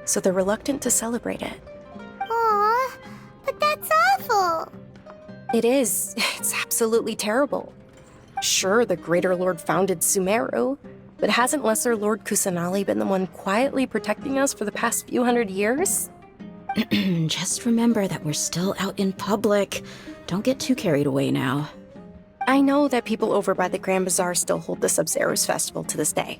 so they're reluctant to celebrate it. Aw, but that's awful. It is. It's absolutely terrible. Sure, the Greater Lord founded Sumeru, but hasn't Lesser Lord Kusanali been the one quietly protecting us for the past few hundred years? Just remember that we're still out in public. Don't get too carried away now. I know that people over by the Grand Bazaar still hold the Sub-Zero's festival to this day,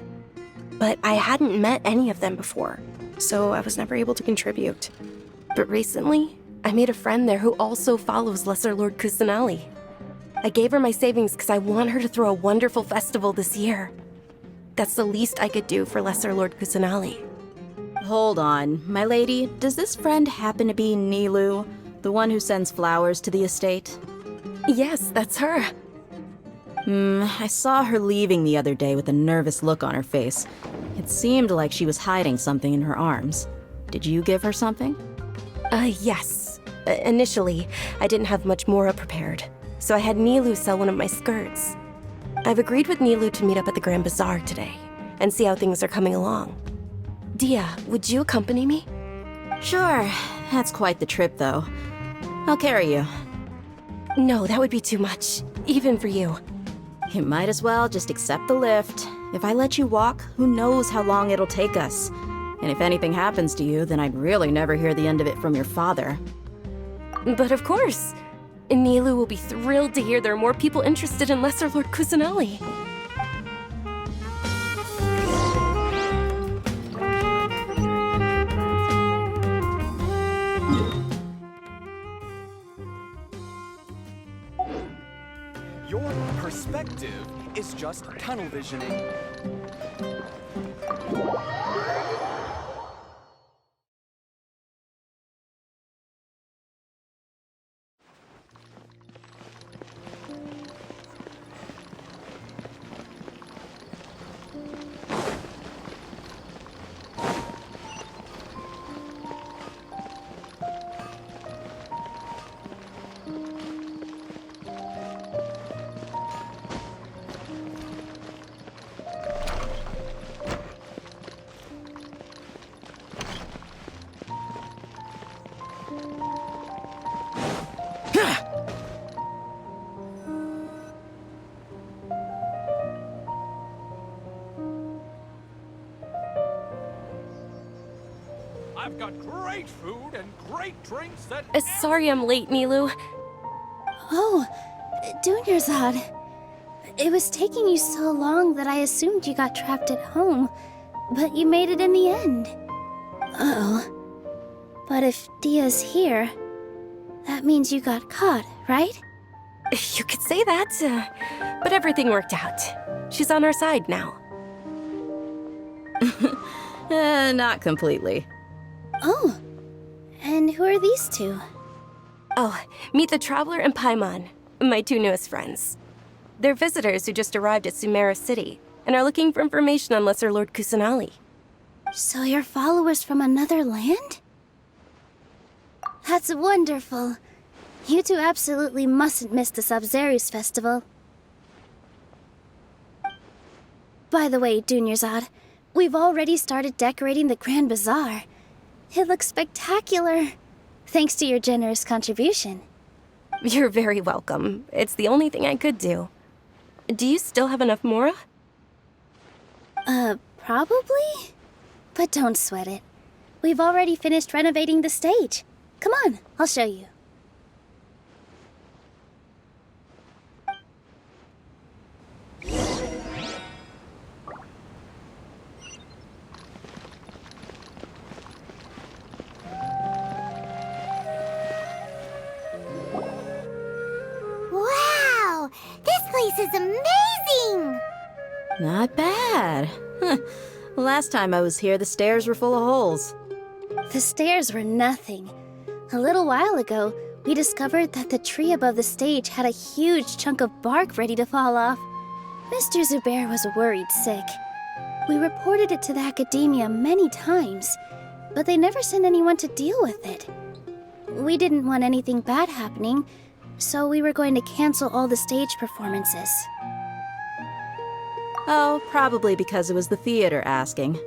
but I hadn't met any of them before, so I was never able to contribute. But recently, I made a friend there who also follows Lesser Lord Kusanali. I gave her my savings because I want her to throw a wonderful festival this year. That's the least I could do for Lesser Lord Kusanali. Hold on, my lady. Does this friend happen to be Nilu, the one who sends flowers to the estate? Yes, that's her. I saw her leaving the other day with a nervous look on her face. It seemed like she was hiding something in her arms. Did you give her something? Yes. Initially, I didn't have much Mora prepared, so I had Nilu sell one of my skirts. I've agreed with Nilu to meet up at the Grand Bazaar today, and see how things are coming along. Dia, would you accompany me? Sure. That's quite the trip, though. I'll carry you. No, that would be too much, even for you. You might as well just accept the lift. If I let you walk, who knows how long it'll take us. And if anything happens to you, then I'd really never hear the end of it from your father. But of course. Nilu will be thrilled to hear there are more people interested in Lesser Lord Kusanali. Your perspective is just tunnel visioning. I've got great food and great drinks that... Sorry I'm late, Nilu. Oh, Dunyarzad. It was taking you so long that I assumed you got trapped at home, but you made it in the end. Uh-oh. But if Dia's here, that means you got caught, right? You could say that, but everything worked out. She's on our side now. Not completely. Oh, and who are these two? Oh, meet the Traveler and Paimon, my two newest friends. They're visitors who just arrived at Sumeru City and are looking for information on Lesser Lord Kusanali. So you're followers from another land? That's wonderful. You two absolutely mustn't miss the Sub-Zero's festival. By the way, Dunyarzad, we've already started decorating the Grand Bazaar. It looks spectacular, thanks to your generous contribution. You're very welcome. It's the only thing I could do. Do you still have enough Mora? Probably? But don't sweat it. We've already finished renovating the stage. Come on, I'll show you. Wow! This place is amazing! Not bad. Last time I was here, the stairs were full of holes. The stairs were nothing. A little while ago, we discovered that the tree above the stage had a huge chunk of bark ready to fall off. Mr. Zubair was worried sick. We reported it to the academia many times, but they never sent anyone to deal with it. We didn't want anything bad happening, So we were going to cancel all the stage performances. Oh, probably because it was the theater asking.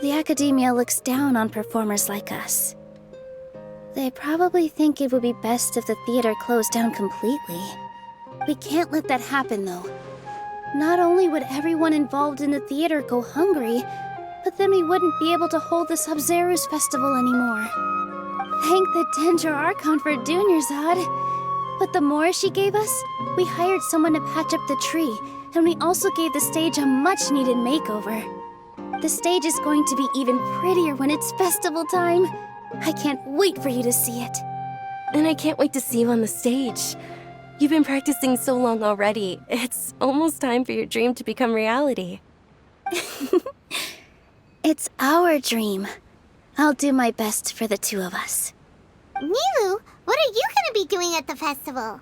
The academia looks down on performers like us. They probably think it would be best if the theater closed down completely. We can't let that happen, though. Not only would everyone involved in the theater go hungry, but then we wouldn't be able to hold the Sub-Zero's festival anymore. Thank the Dendro Archon for Dunyarzad. But the more she gave us, we hired someone to patch up the tree, and we also gave the stage a much-needed makeover. The stage is going to be even prettier when it's festival time. I can't wait for you to see it. And I can't wait to see you on the stage. You've been practicing so long already. It's almost time for your dream to become reality. It's our dream. I'll do my best for the two of us. Nilu, what are you gonna be doing at the festival?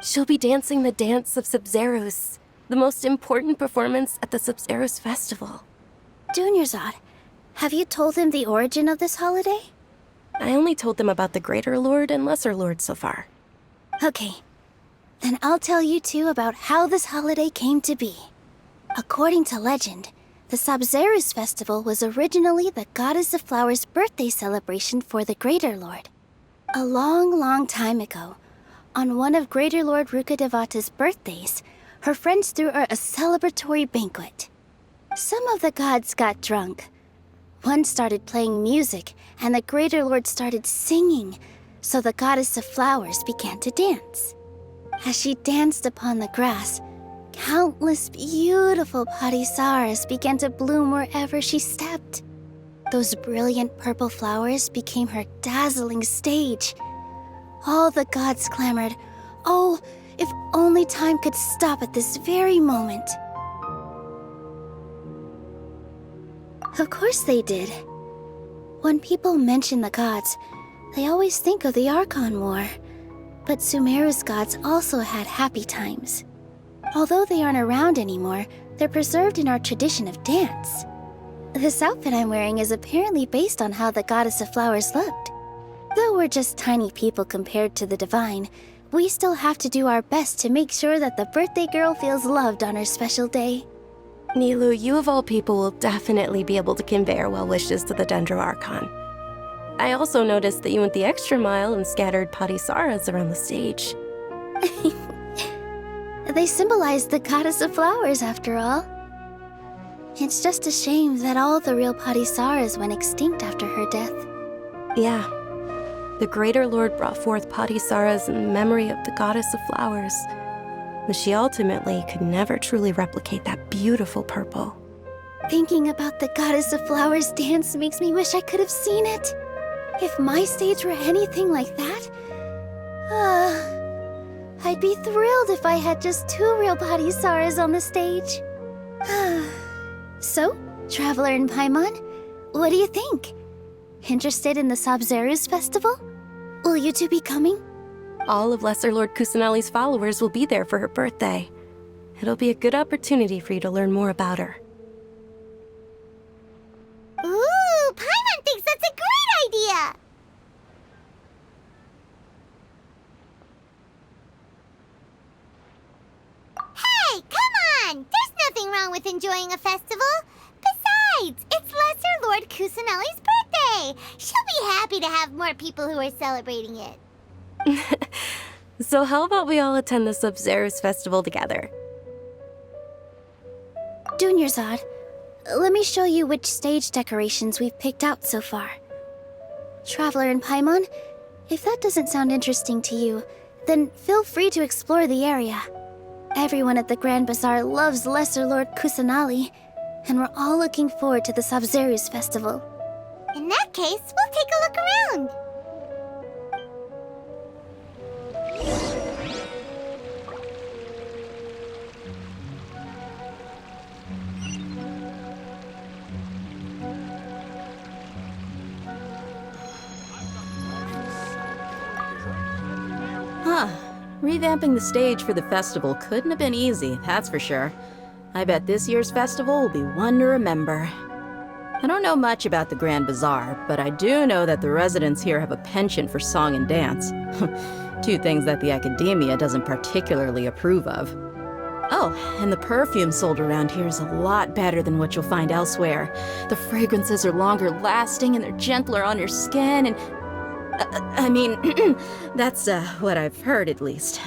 She'll be dancing the dance of Sub-Zeros, the most important performance at the Sub-Zeros festival. Dunyarzad, have you told them the origin of this holiday? I only told them about the Greater Lord and Lesser Lord so far. Okay, then I'll tell you two about how this holiday came to be. According to legend, the Sub-Zeros festival was originally the Goddess of Flowers' birthday celebration for the Greater Lord. A long, long time ago, on one of Greater Lord Rukkhadevata's birthdays, her friends threw her a celebratory banquet. Some of the gods got drunk. One started playing music, and the Greater Lord started singing, so the Goddess of Flowers began to dance. As she danced upon the grass, countless beautiful parisaras began to bloom wherever she stepped. Those brilliant purple flowers became her dazzling stage. All the gods clamored, "Oh, if only time could stop at this very moment." Of course they did. When people mention the gods, they always think of the Archon War. But Sumeru's gods also had happy times. Although they aren't around anymore, they're preserved in our tradition of dance. This outfit I'm wearing is apparently based on how the Goddess of Flowers looked. Though we're just tiny people compared to the Divine, we still have to do our best to make sure that the birthday girl feels loved on her special day. Nilu, you of all people will definitely be able to convey our well wishes to the Dendro Archon. I also noticed that you went the extra mile and scattered parisaras around the stage. They symbolize the Goddess of Flowers, after all. It's just a shame that all the real parisaras went extinct after her death. Yeah. The Greater Lord brought forth parisaras in memory of the Goddess of Flowers, but she ultimately could never truly replicate that beautiful purple. Thinking about the Goddess of Flowers dance makes me wish I could have seen it. If my stage were anything like that, I'd be thrilled if I had just 2 real parisaras on the stage. So, Traveler and Paimon, what do you think? Interested in the Sub-Zeros festival? Will you two be coming? All of Lesser Lord Kusanali's followers will be there for her birthday. It'll be a good opportunity for you to learn more about her. Ooh, Paimon thinks that's a great idea! Hey, come on! There's nothing wrong with enjoying a festival. Besides, it's Lesser Lord Kusanali's birthday. She'll be happy to have more people who are celebrating it. So how about we all attend the Sub-Zeros festival together? Dunyarzad, let me show you which stage decorations we've picked out so far. Traveler and Paimon, if that doesn't sound interesting to you, then feel free to explore the area. Everyone at the Grand Bazaar loves Lesser Lord Kusanali, and we're all looking forward to the Sub-Zeros festival. In that case, we'll take a look around. Huh. Revamping the stage for the festival couldn't have been easy, that's for sure. I bet this year's festival will be one to remember. I don't know much about the Grand Bazaar, but I do know that the residents here have a penchant for song and dance. Two things that the Academia doesn't particularly approve of. Oh, and the perfume sold around here is a lot better than what you'll find elsewhere. The fragrances are longer lasting and they're gentler on your skin and... I mean, that's what I've heard at least.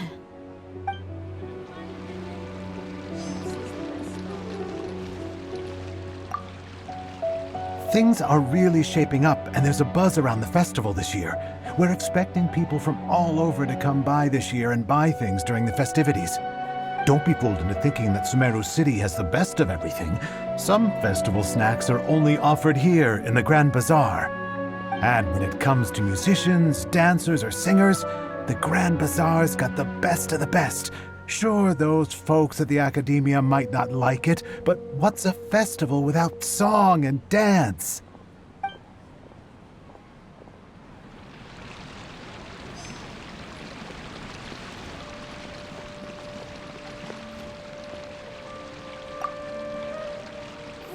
Things are really shaping up, and there's a buzz around the festival this year. We're expecting people from all over to come by this year and buy things during the festivities. Don't be fooled into thinking that Sumeru City has the best of everything. Some festival snacks are only offered here in the Grand Bazaar. And when it comes to musicians, dancers, or singers, the Grand Bazaar's got the best of the best. Sure, those folks at the Academia might not like it, but what's a festival without song and dance?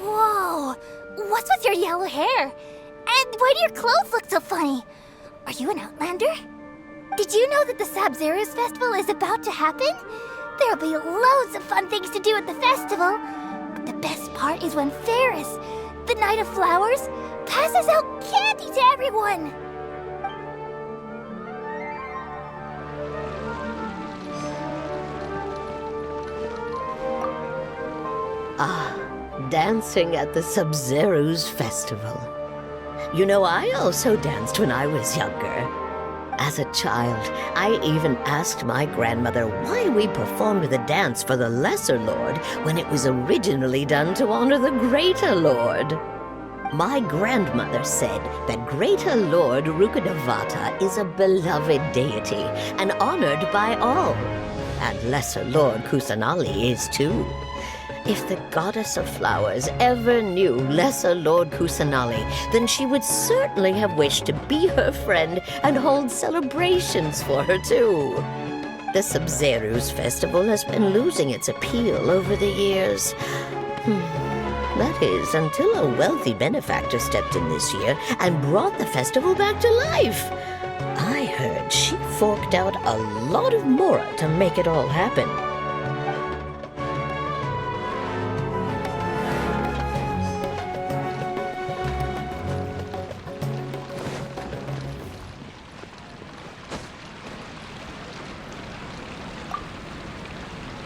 Whoa! What's with your yellow hair? And why do your clothes look so funny? Are you an Outlander? Did you know that the Sabzeruz festival is about to happen? There'll be loads of fun things to do at the festival. But the best part is when Ferris, the Knight of Flowers, passes out candy to everyone. Ah, dancing at the Sabzeruz festival. You know, I also danced when I was younger. As a child, I even asked my grandmother why we performed the dance for the Lesser Lord when it was originally done to honor the Greater Lord. My grandmother said that Greater Lord Rukkhadevata is a beloved deity and honored by all. And Lesser Lord Kusanali is too. If the Goddess of Flowers ever knew Lesser Lord Kusanali, then she would certainly have wished to be her friend and hold celebrations for her too. The Sabzeruz festival has been losing its appeal over the years. That is, until a wealthy benefactor stepped in this year and brought the festival back to life. I heard she forked out a lot of mora to make it all happen.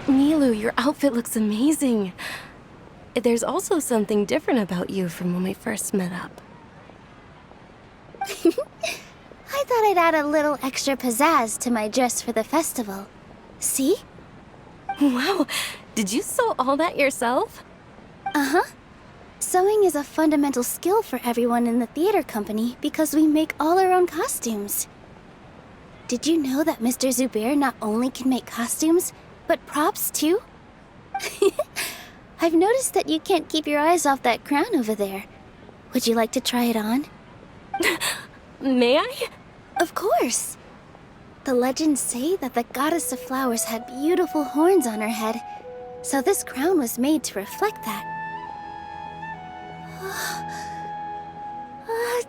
Nilu, your outfit looks amazing. There's also something different about you from when we first met up. I thought I'd add a little extra pizzazz to my dress for the festival. See? Wow, did you sew all that yourself? Uh-huh. Sewing is a fundamental skill for everyone in the theater company because we make all our own costumes. Did you know that Mr. Zubair not only can make costumes, but props too? I've noticed that you can't keep your eyes off that crown over there. Would you like to try it on? May I? Of course. The legends say that the Goddess of Flowers had beautiful horns on her head, so this crown was made to reflect that.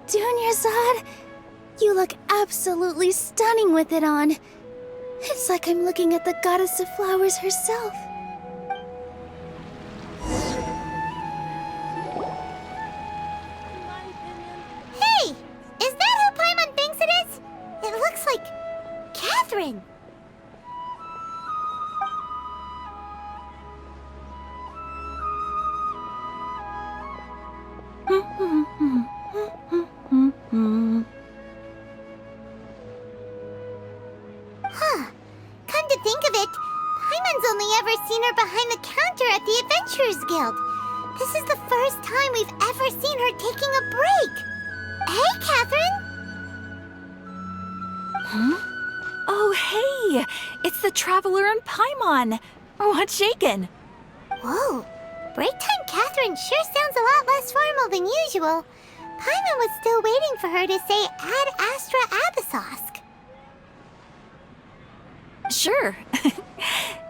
Dunyarzad, you look absolutely stunning with it on. It's like I'm looking at the Goddess of Flowers herself. Hey! Is that who Paimon thinks it is? It looks like Catherine. Huh. Come to think of it, Paimon's only ever seen her behind the counter at the Adventurers Guild. This is the first time we've ever seen her taking a break. Hey, Catherine! Huh? Oh, hey! It's the Traveler and Paimon! What's shaken? Whoa. Break time Catherine sure sounds a lot less formal than usual. Paimon was still waiting for her to say Ad Astra Abyssosque. Sure.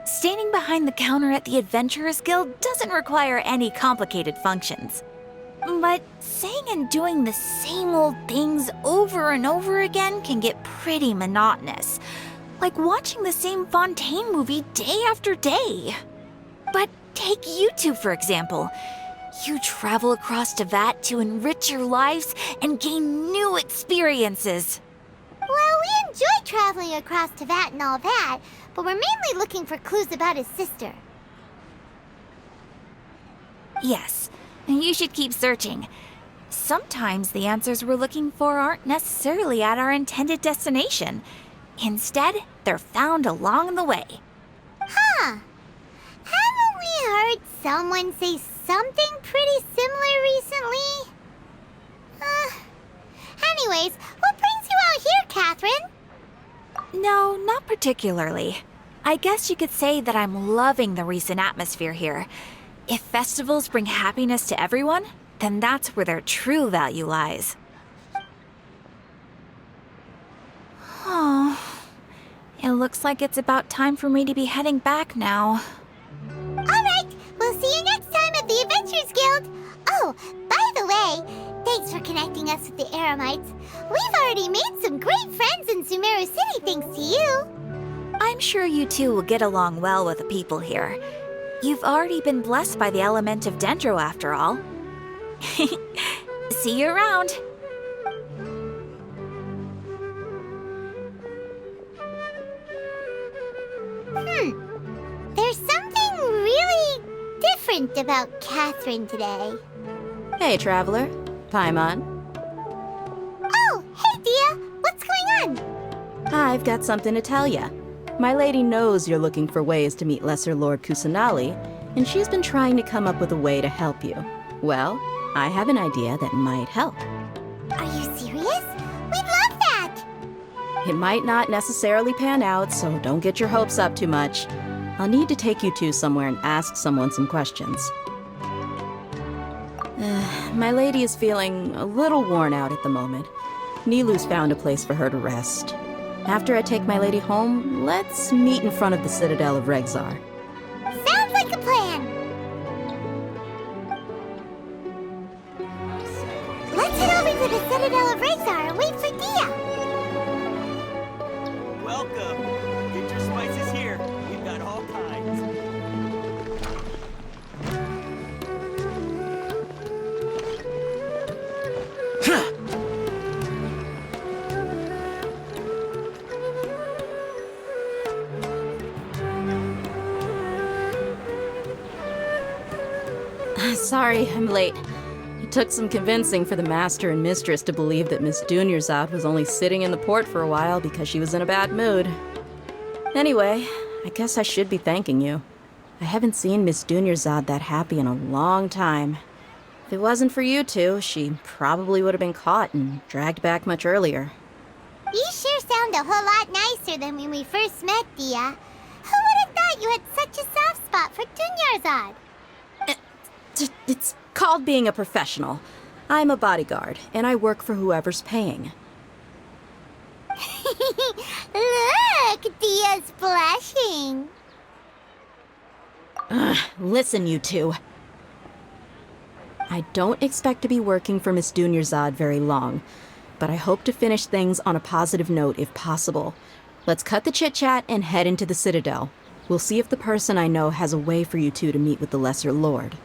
Standing behind the counter at the Adventurers Guild doesn't require any complicated functions. But saying and doing the same old things over and over again can get pretty monotonous. Like watching the same Fontaine movie day after day. But take you two, for example. You travel across Tevat to enrich your lives and gain new experiences. Well, we enjoy traveling across Tevat and all that, but we're mainly looking for clues about his sister. Yes, you should keep searching. Sometimes the answers we're looking for aren't necessarily at our intended destination. Instead, they're found along the way. Huh. Haven't we heard someone say something pretty similar recently? Anyways, what brings you out here, Catherine? No, not particularly. I guess you could say that I'm loving the recent atmosphere here. If festivals bring happiness to everyone, then that's where their true value lies. Oh, it looks like it's about time for me to be heading back now. Alright, we'll see you next time at the Adventurers Guild. Oh, by the way, thanks for connecting us with the Eremites. We've already made some great friends in Sumeru City thanks to you. I'm sure you two will get along well with the people here. You've already been blessed by the element of Dendro after all. See you around. There's something really different about Catherine today. Hey, traveler. Paimon. Oh, hey, Dia. What's going on? I've got something to tell ya. My lady knows you're looking for ways to meet Lesser Lord Kusanali, and she's been trying to come up with a way to help you. Well, I have an idea that might help. Are you serious? We'd love that! It might not necessarily pan out, so don't get your hopes up too much. I'll need to take you two somewhere and ask someone some questions. My lady is feeling a little worn out at the moment. Nilu's found a place for her to rest. After I take my lady home, let's meet in front of the Citadel of Regzar. Sounds like a plan! Let's head over to the Citadel of Regzar and wait for Dia! Welcome! Get your spices here. We've got all kinds. Sorry, I'm late. It took some convincing for the master and mistress to believe that Miss Dunyarzad was only sitting in the port for a while because she was in a bad mood. Anyway, I guess I should be thanking you. I haven't seen Miss Dunyarzad that happy in a long time. If it wasn't for you two, she probably would have been caught and dragged back much earlier. You sure sound a whole lot nicer than when we first met, Dia. Who would have thought you had such a soft spot for Dunyarzad? It's called being a professional. I'm a bodyguard, and I work for whoever's paying. Look, Dia's blushing. Listen, you two. I don't expect to be working for Miss Dunyarzad very long, but I hope to finish things on a positive note if possible. Let's cut the chit-chat and head into the Citadel. We'll see if the person I know has a way for you two to meet with the Lesser Lord.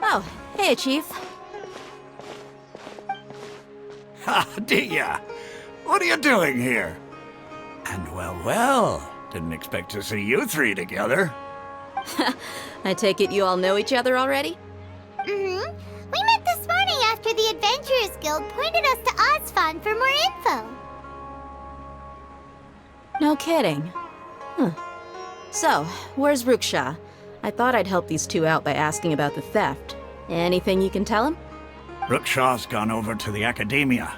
Oh, hey, Chief. Ha, Dia! What are you doing here? And well, didn't expect to see you three together. I take it you all know each other already? Mm-hmm. We met this morning after the Adventurers Guild pointed us to Ozfon for more info. No kidding. So, where's Ruksha? I thought I'd help these two out by asking about the theft. Anything you can tell him? Ruksha's gone over to the Academia.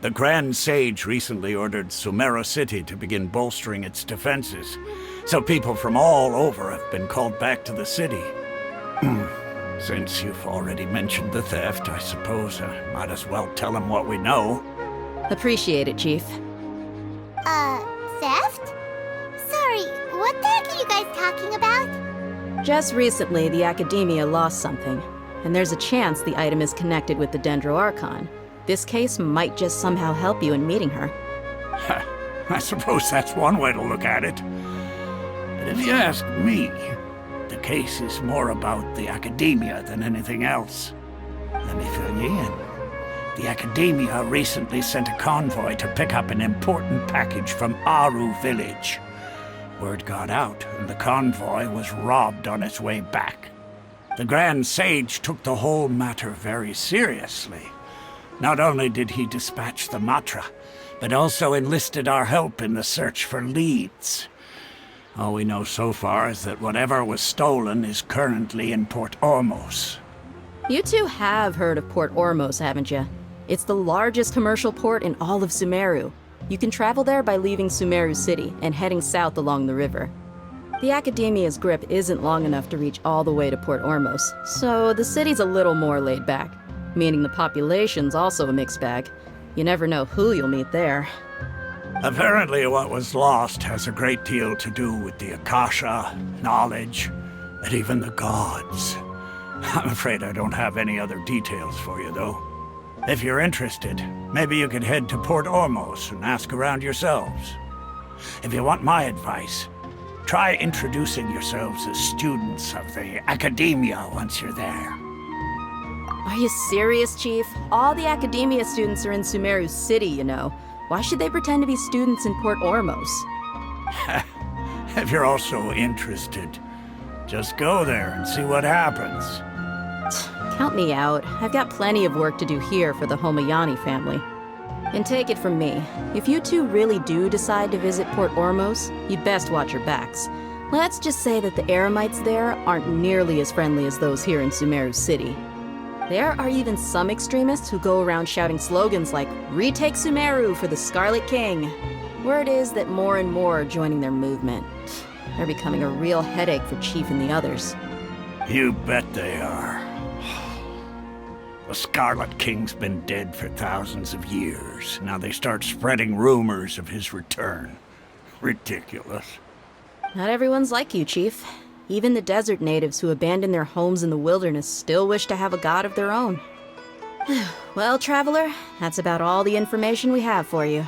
The Grand Sage recently ordered Sumeru City to begin bolstering its defenses, so people from all over have been called back to the city. Since you've already mentioned the theft, I suppose I might as well tell him what we know. Appreciate it, Chief. Theft? What are you guys talking about? Just recently, the Academia lost something, and there's a chance the item is connected with the Dendro Archon. This case might just somehow help you in meeting her. I suppose that's one way to look at it. But if you ask me, the case is more about the Academia than anything else. Let me fill you in. The Academia recently sent a convoy to pick up an important package from Aru village. Word got out, and the convoy was robbed on its way back. The Grand Sage took the whole matter very seriously. Not only did he dispatch the Matra, but also enlisted our help in the search for leads. All we know so far is that whatever was stolen is currently in Port Ormos. You two have heard of Port Ormos, haven't you? It's the largest commercial port in all of Sumeru. You can travel there by leaving Sumeru City and heading south along the river. The Academia's grip isn't long enough to reach all the way to Port Ormos, so the city's a little more laid back, meaning the population's also a mixed bag. You never know who you'll meet there. Apparently what was lost has a great deal to do with the Akasha, knowledge, and even the gods. I'm afraid I don't have any other details for you, though. If you're interested, maybe you could head to Port Ormos and ask around yourselves. If you want my advice, try introducing yourselves as students of the Academia once you're there. Are you serious, Chief? All the Academia students are in Sumeru City, you know. Why should they pretend to be students in Port Ormos? If you're also interested, just go there and see what happens. Count me out. I've got plenty of work to do here for the Homayani family. And take it from me, if you two really do decide to visit Port Ormos, you'd best watch your backs. Let's just say that the Eremites there aren't nearly as friendly as those here in Sumeru City. There are even some extremists who go around shouting slogans like, "Retake Sumeru for the Scarlet King." Word is that more and more are joining their movement. They're becoming a real headache for Chief and the others. You bet they are. The Scarlet King's been dead for thousands of years. Now they start spreading rumors of his return. Ridiculous. Not everyone's like you, Chief. Even the desert natives who abandoned their homes in the wilderness still wish to have a god of their own. Well, Traveler, that's about all the information we have for you.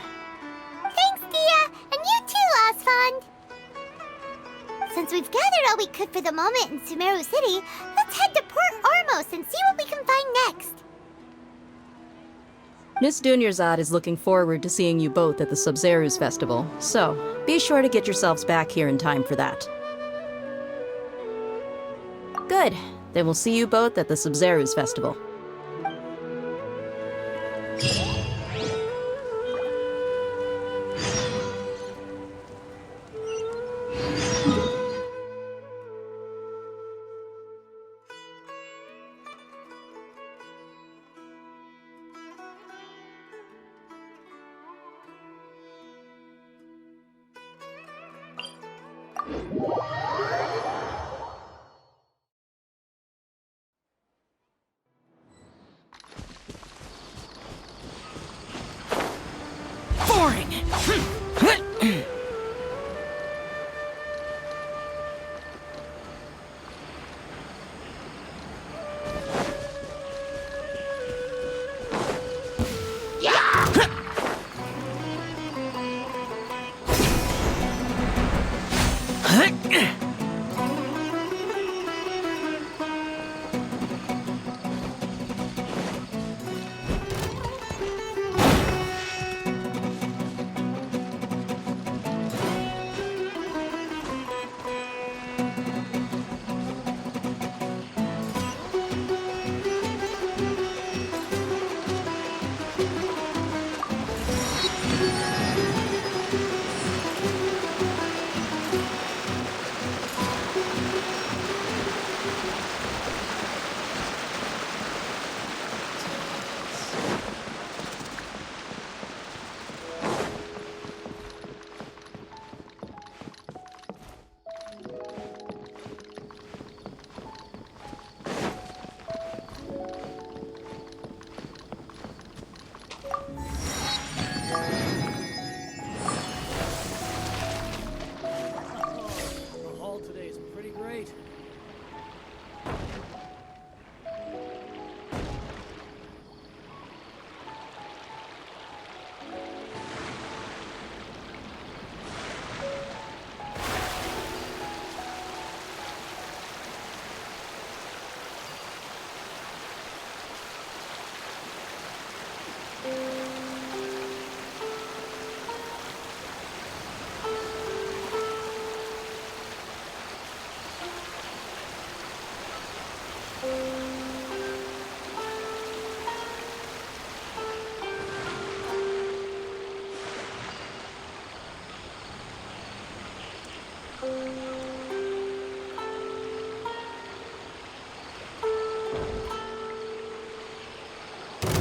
Thanks, Dia! And you too, Osfond! Since we've gathered all we could for the moment in Sumeru City, let's head to Port Ormos and see what we can find next. Miss Dunyarzad is looking forward to seeing you both at the Sub-Zerus Festival, so be sure to get yourselves back here in time for that. Good. Then we'll see you both at the Sub-Zerus Festival.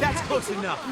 That's close enough.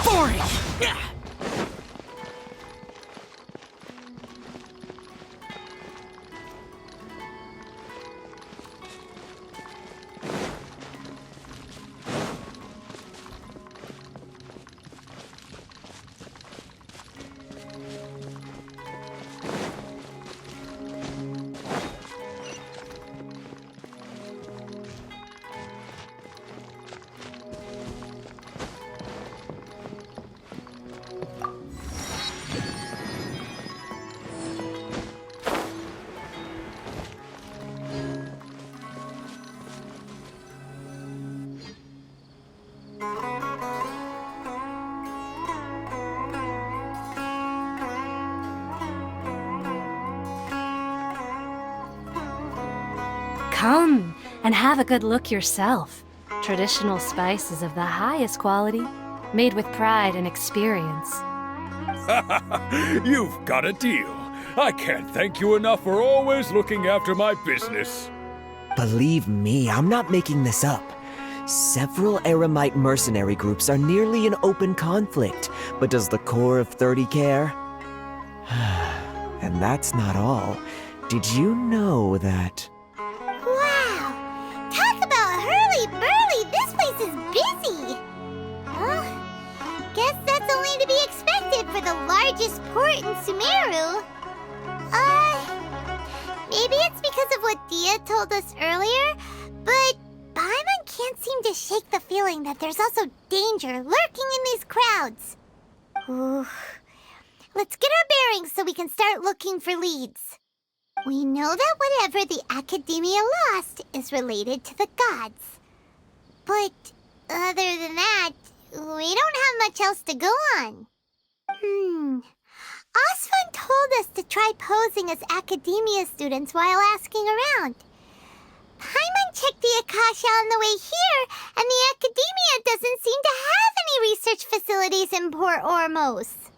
Boring! Come and have a good look yourself. Traditional spices of the highest quality, made with pride and experience. You've got a deal. I can't thank you enough for always looking after my business. Believe me, I'm not making this up. Several Eremite mercenary groups are nearly in open conflict, but does the core of 30 care? And that's not all. Did you know that... Wow! Talk about hurly-burly! This place is busy! Guess that's only to be expected for the largest port in Sumeru. Maybe it's because of what Dia told us earlier, but Paimon can't seem to shake the feeling that there's also danger lurking in these crowds. Ooh. Let's get our bearings so we can start looking for leads. We know that whatever the Academia lost is related to the gods. But other than that, we don't have much else to go on. Osfun told us to try posing as Academia students while asking around. Paimon checked the Akasha on the way here, and the Academia doesn't seem to have any research facilities in Port Ormos.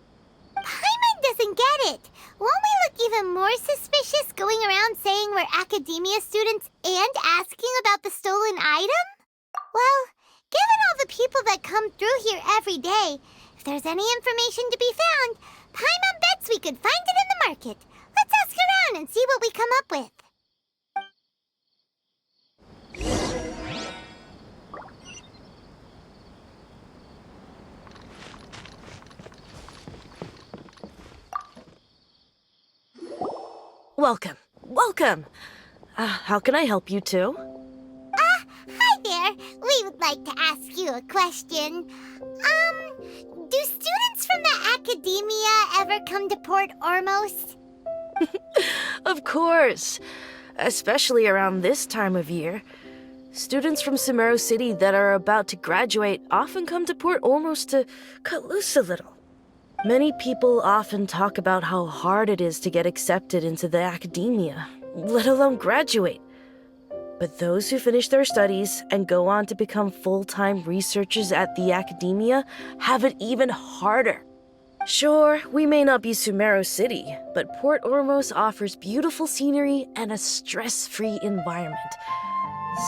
Paimon doesn't get it. Won't we look even more suspicious going around saying we're Academia students and asking about the stolen item? Well, given all the people that come through here every day, if there's any information to be found, Paimon bets we could find it in the market. Let's ask around and see what we come up with. Welcome. Welcome. How can I help you two? Hi there. We would like to ask you a question. Do students from the Academia ever come to Port Ormos? Of course. Especially around this time of year. Students from Sumeru City that are about to graduate often come to Port Ormos to cut loose a little. Many people often talk about how hard it is to get accepted into the academia, let alone graduate. But those who finish their studies and go on to become full-time researchers at the academia have it even harder. Sure, we may not be Sumeru City, but Port Ormos offers beautiful scenery and a stress-free environment.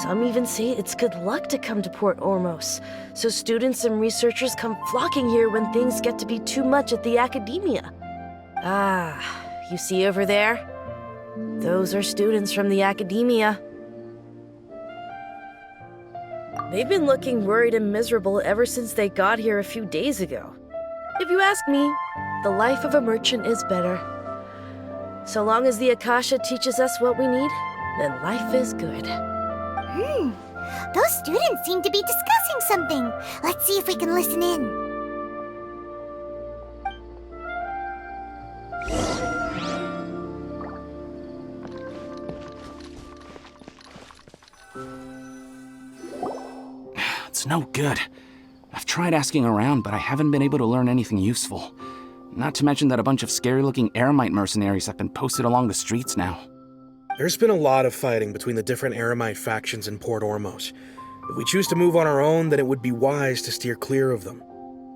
Some even say it's good luck to come to Port Ormos, so students and researchers come flocking here when things get to be too much at the academia. Ah, you see over there? Those are students from the academia. They've been looking worried and miserable ever since they got here a few days ago. If you ask me, the life of a merchant is better. So long as the Akasha teaches us what we need, then life is good. Those students seem to be discussing something. Let's see if we can listen in. It's no good. I've tried asking around, but I haven't been able to learn anything useful. Not to mention that a bunch of scary-looking Eremite mercenaries have been posted along the streets now. There's been a lot of fighting between the different Eremite factions in Port Ormos. If we choose to move on our own, then it would be wise to steer clear of them.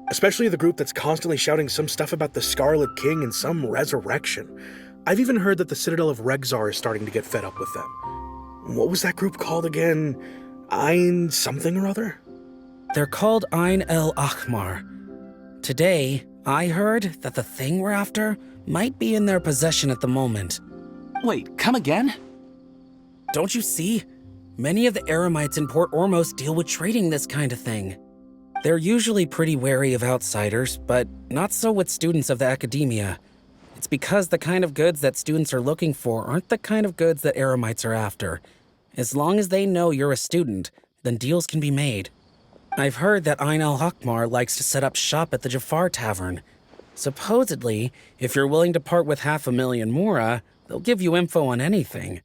Especially the group that's constantly shouting some stuff about the Scarlet King and some resurrection. I've even heard that the Citadel of Regzar is starting to get fed up with them. What was that group called again? Ein something or other? They're called Ein el Ahmar. Today, I heard that the thing we're after might be in their possession at the moment. Wait, come again? Don't you see? Many of the Eremites in Port Ormos deal with trading this kind of thing. They're usually pretty wary of outsiders, but not so with students of the academia. It's because the kind of goods that students are looking for aren't the kind of goods that Eremites are after. As long as they know you're a student, then deals can be made. I've heard that Ein al-Hakmar likes to set up shop at the Jafar Tavern. Supposedly, if you're willing to part with 500,000 mora, they'll give you info on anything.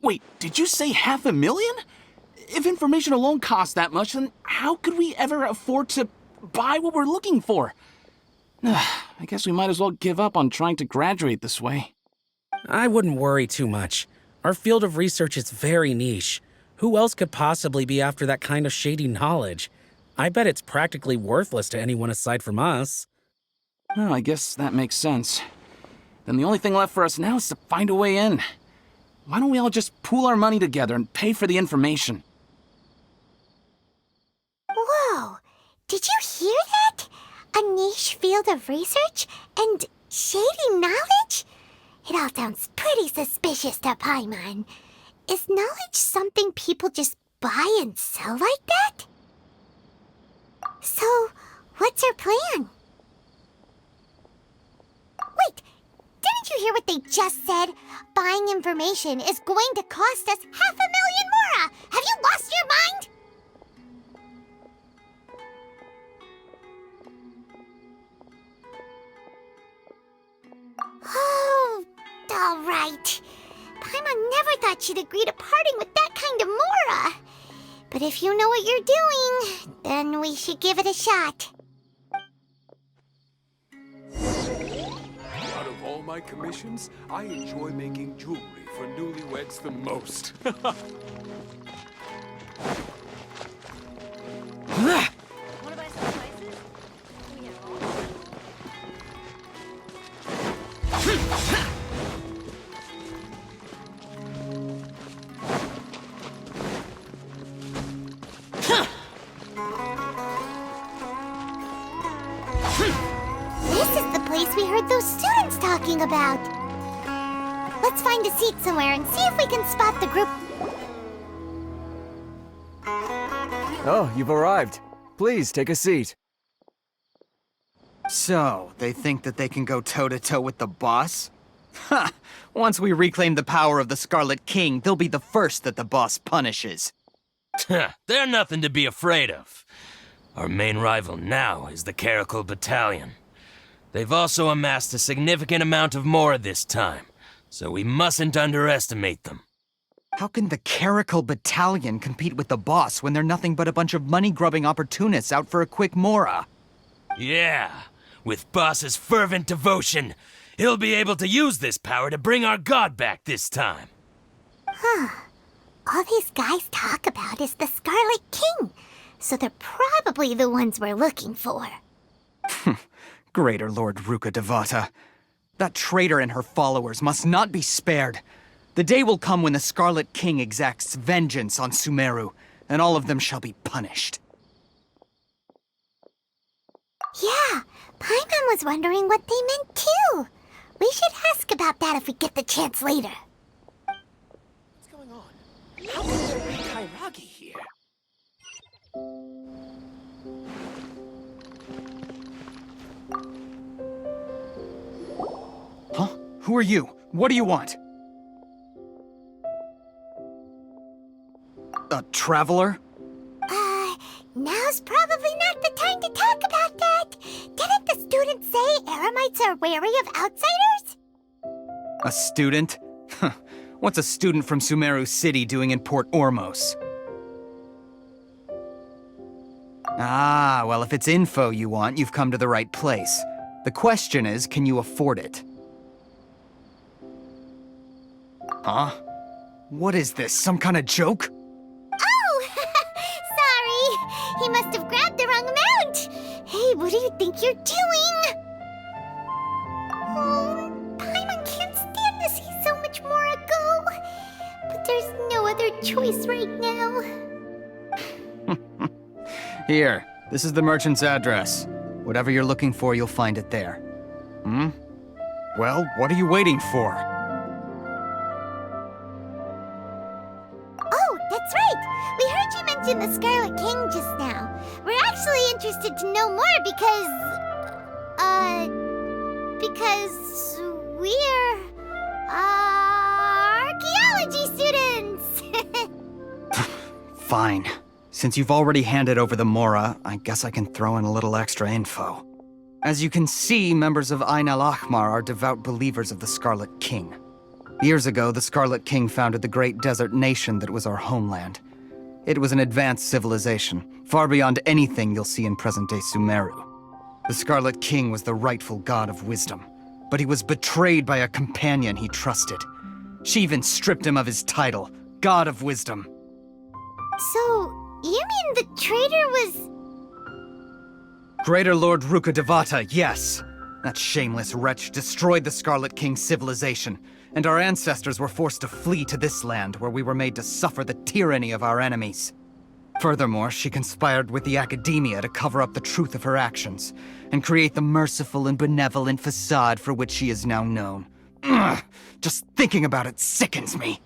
Wait, did you say 500,000? If information alone costs that much, then how could we ever afford to buy what we're looking for? I guess we might as well give up on trying to graduate this way. I wouldn't worry too much. Our field of research is very niche. Who else could possibly be after that kind of shady knowledge? I bet it's practically worthless to anyone aside from us. Well, I guess that makes sense. Then the only thing left for us now is to find a way in. Why don't we all just pool our money together and pay for the information? Whoa! Did you hear that? A niche field of research and shady knowledge? It all sounds pretty suspicious to Paimon. Is knowledge something people just buy and sell like that? So, what's our plan? Wait, didn't you hear what they just said? Buying information is going to cost us 500,000 mora! Have you lost your mind? Oh, all right. Paimon never thought she'd agree to parting with that kind of mora. But if you know what you're doing, then we should give it a shot. Out of all my commissions, I enjoy making jewelry for newlyweds the most. This is the place we heard those students talking about. Let's find a seat somewhere and see if we can spot the group. Oh, you've arrived. Please, take a seat. So, they think that they can go toe-to-toe with the boss? Ha! Once we reclaim the power of the Scarlet King, they'll be the first that the boss punishes. They're nothing to be afraid of. Our main rival now is the Caracal Battalion. They've also amassed a significant amount of mora this time, so we mustn't underestimate them. How can the Caracal Battalion compete with the boss when they're nothing but a bunch of money-grubbing opportunists out for a quick mora? Yeah, With Boss's fervent devotion, he'll be able to use this power to bring our god back this time. Huh. All these guys talk about is the Scarlet King, so they're probably the ones we're looking for. Greater Lord Ruka Devata. That traitor and her followers must not be spared. The day will come when the Scarlet King exacts vengeance on Sumeru, and all of them shall be punished. Yeah, Paimon was wondering what they meant too. We should ask about that if we get the chance later. What's going on? How can there be Kairagi here? Huh? Who are you? What do you want? A traveler? Now's probably not the time to talk about that. Didn't the students say Eremites are wary of outsiders? A student? What's a student from Sumeru City doing in Port Ormos? Ah, well, if it's info you want, you've come to the right place. The question is, can you afford it? Huh? What is this, some kind of joke? Oh! Sorry! He must have grabbed the wrong amount! Hey, what do you think you're doing? Oh, Paimon can't stand to see so much more go. But there's no other choice right now. Here, this is the merchant's address. Whatever you're looking for, you'll find it there. Hmm? Well, what are you waiting for? Oh, that's right! We heard you mention the Scarlet King just now. We're actually interested to know more because we're, archaeology students! Fine. Since you've already handed over the Mora, I guess I can throw in a little extra info. As you can see, members of Ain al-Ahmar are devout believers of the Scarlet King. Years ago, the Scarlet King founded the great desert nation that was our homeland. It was an advanced civilization, far beyond anything you'll see in present-day Sumeru. The Scarlet King was the rightful god of wisdom, but he was betrayed by a companion he trusted. She even stripped him of his title, God of Wisdom. So, you mean the traitor was... Greater Lord Ruka Devata, yes. That shameless wretch destroyed the Scarlet King's civilization, and our ancestors were forced to flee to this land where we were made to suffer the tyranny of our enemies. Furthermore, she conspired with the Academia to cover up the truth of her actions, and create the merciful and benevolent facade for which she is now known. Ugh, just thinking about it sickens me.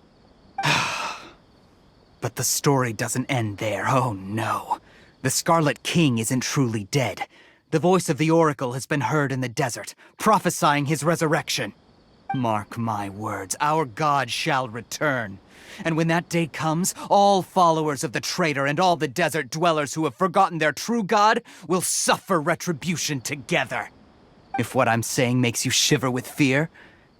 But the story doesn't end there, oh no. The Scarlet King isn't truly dead. The voice of the Oracle has been heard in the desert, prophesying his resurrection. Mark my words, our god shall return. And when that day comes, all followers of the traitor and all the desert dwellers who have forgotten their true god will suffer retribution together. If what I'm saying makes you shiver with fear,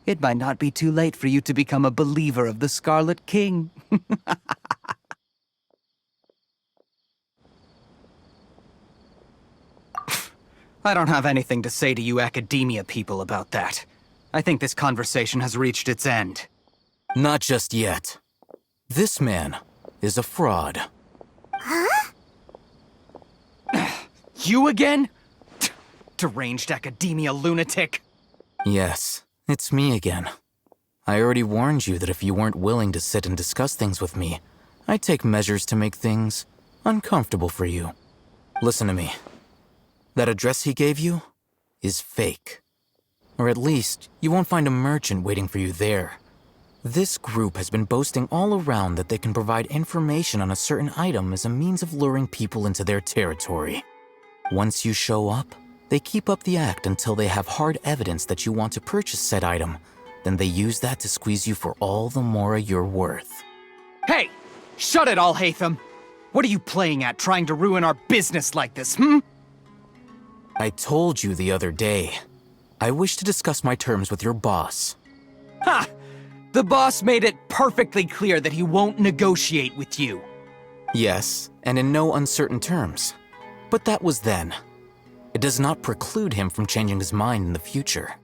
it might not be too late for you to become a believer of the Scarlet King. I don't have anything to say to you Academia people about that. I think this conversation has reached its end. Not just yet. This man is a fraud. Huh? You again? Deranged Academia lunatic. Yes, it's me again. I already warned you that if you weren't willing to sit and discuss things with me, I'd take measures to make things uncomfortable for you. Listen to me. That address he gave you is fake. Or at least, you won't find a merchant waiting for you there. This group has been boasting all around that they can provide information on a certain item as a means of luring people into their territory. Once you show up, they keep up the act until they have hard evidence that you want to purchase said item. Then they use that to squeeze you for all the Mora you're worth. Hey! Shut it, Alhaitham! What are you playing at, trying to ruin our business like this, hmm? I told you the other day. I wish to discuss my terms with your boss. Ha! The boss made it perfectly clear that he won't negotiate with you. Yes, and in no uncertain terms. But that was then. it does not preclude him from changing his mind in the future.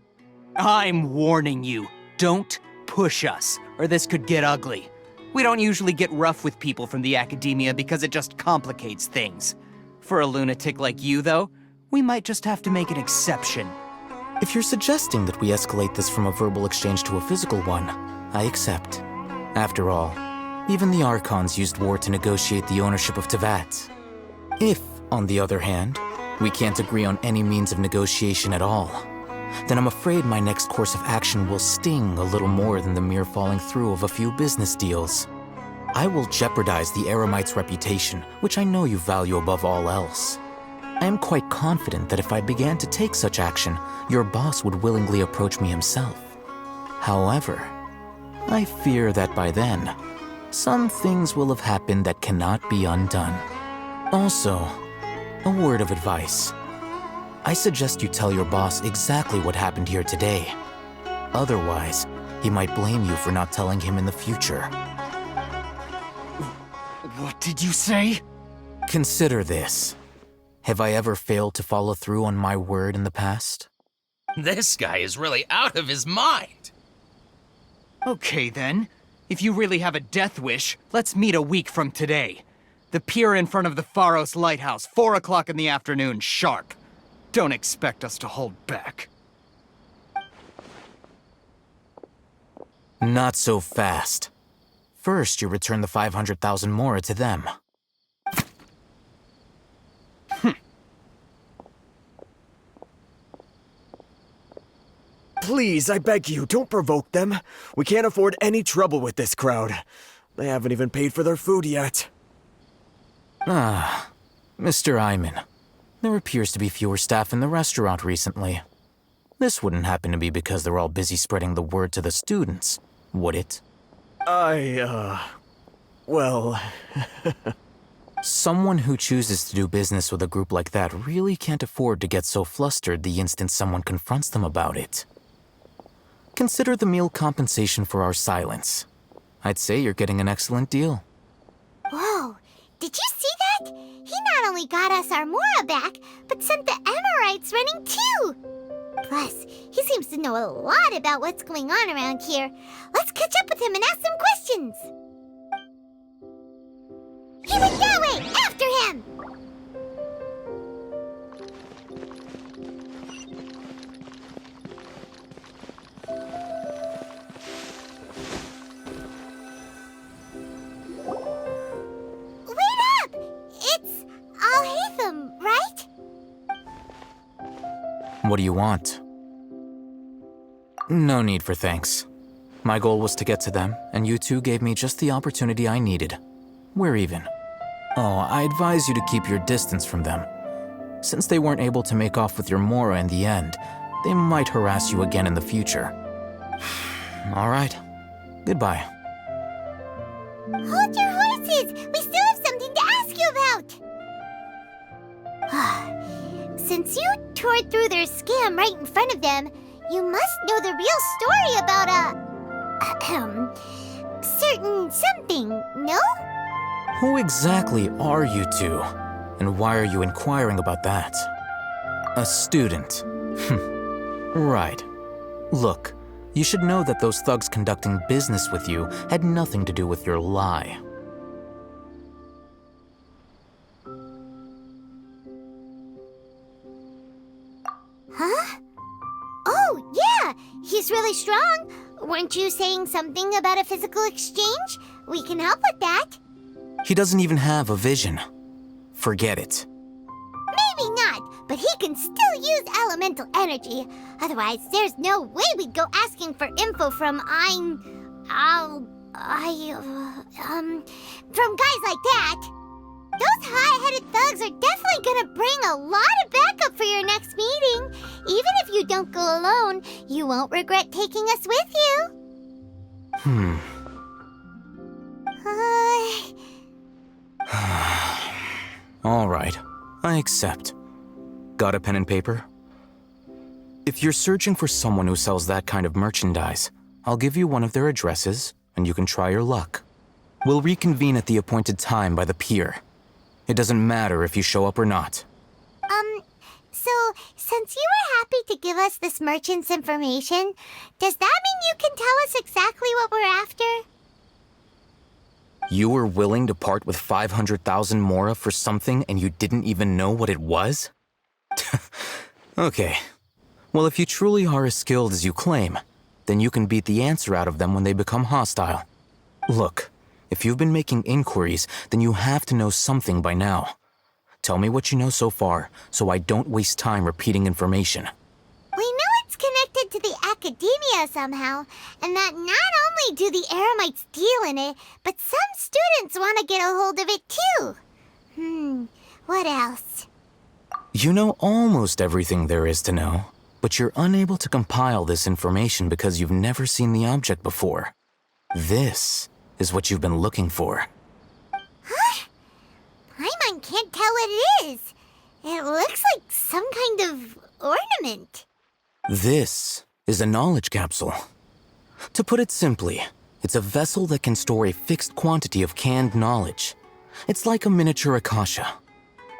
I'm warning you, don't push us, or this could get ugly. We don't usually get rough with people from the academia because it just complicates things. For a lunatic like you, though, we might just have to make an exception. If you're suggesting that we escalate this from a verbal exchange to a physical one, I accept. After all, even the Archons used war to negotiate the ownership of Teyvat. If, on the other hand, we can't agree on any means of negotiation at all, then I'm afraid my next course of action will sting a little more than the mere following through of a few business deals. I will jeopardize the Eremite's reputation, which I know you value above all else. I am quite confident that if I began to take such action, your boss would willingly approach me himself. However, I fear that by then, some things will have happened that cannot be undone. Also, a word of advice. I suggest you tell your boss exactly what happened here today. Otherwise, he might blame you for not telling him in the future. What did you say? Consider this. Have I ever failed to follow through on my word in the past? This guy is really out of his mind. Okay then. If you really have a death wish, let's meet a week from today. The pier in front of the Pharos Lighthouse, 4 o'clock in the afternoon, sharp. Don't expect us to hold back. Not so fast. First, you return the 500,000 mora to them. Please, I beg you, don't provoke them. We can't afford any trouble with this crowd. They haven't even paid for their food yet. Ah, Mr. Iman. There appears to be fewer staff in the restaurant recently. This wouldn't happen to be because they're all busy spreading the word to the students, would it? Well... Someone who chooses to do business with a group like that really can't afford to get so flustered the instant someone confronts them about it. Consider the meal compensation for our silence. I'd say you're getting an excellent deal. Whoa, did you see that? He not only got us our Mora back, but sent the Emirites running too! Plus, he seems to know a lot about what's going on around here. Let's catch up with him and ask some questions! He went that way! After him! Wait up! It's Al-Haytham, right? What do you want? No need for thanks. My goal was to get to them, and you two gave me just the opportunity I needed. We're even. Oh, I advise you to keep your distance from them. Since they weren't able to make off with your Mora in the end, they might harass you again in the future. All right. Goodbye. Hold your horses! We still have something to ask you about! Since you tore through their scam right in front of them, you must know the real story about certain something, no? Who exactly are you two? And why are you inquiring about that? A student. Right. Look, you should know that those thugs conducting business with you had nothing to do with your lie. Huh? Oh, yeah! He's really strong! Weren't you saying something about a physical exchange? We can help with that. He doesn't even have a vision. Forget it. Maybe not, but he can still use elemental energy. Otherwise, there's no way we'd go asking for info from from guys like that. Those high-headed thugs are definitely gonna bring a lot of backup for your next meeting. Even if you don't go alone, you won't regret taking us with you. All right, I accept. Got a pen and paper? If you're searching for someone who sells that kind of merchandise, I'll give you one of their addresses, and you can try your luck. We'll reconvene at the appointed time by the pier. It doesn't matter if you show up or not. So, since you were happy to give us this merchant's information, does that mean you can tell us exactly what we're after? You were willing to part with 500,000 mora for something and you didn't even know what it was? Okay. Well, if you truly are as skilled as you claim, then you can beat the answer out of them when they become hostile. Look, if you've been making inquiries, then you have to know something by now. Tell me what you know so far, so I don't waste time repeating information. We know it's connected to the academia somehow, and that not only do the Eremites deal in it, but some students want to get a hold of it too. What else? You know almost everything there is to know, but you're unable to compile this information because you've never seen the object before. This is what you've been looking for. Huh? Paimon can't tell what it is. It looks like some kind of ornament. This is a knowledge capsule. To put it simply, it's a vessel that can store a fixed quantity of canned knowledge. It's like a miniature Akasha.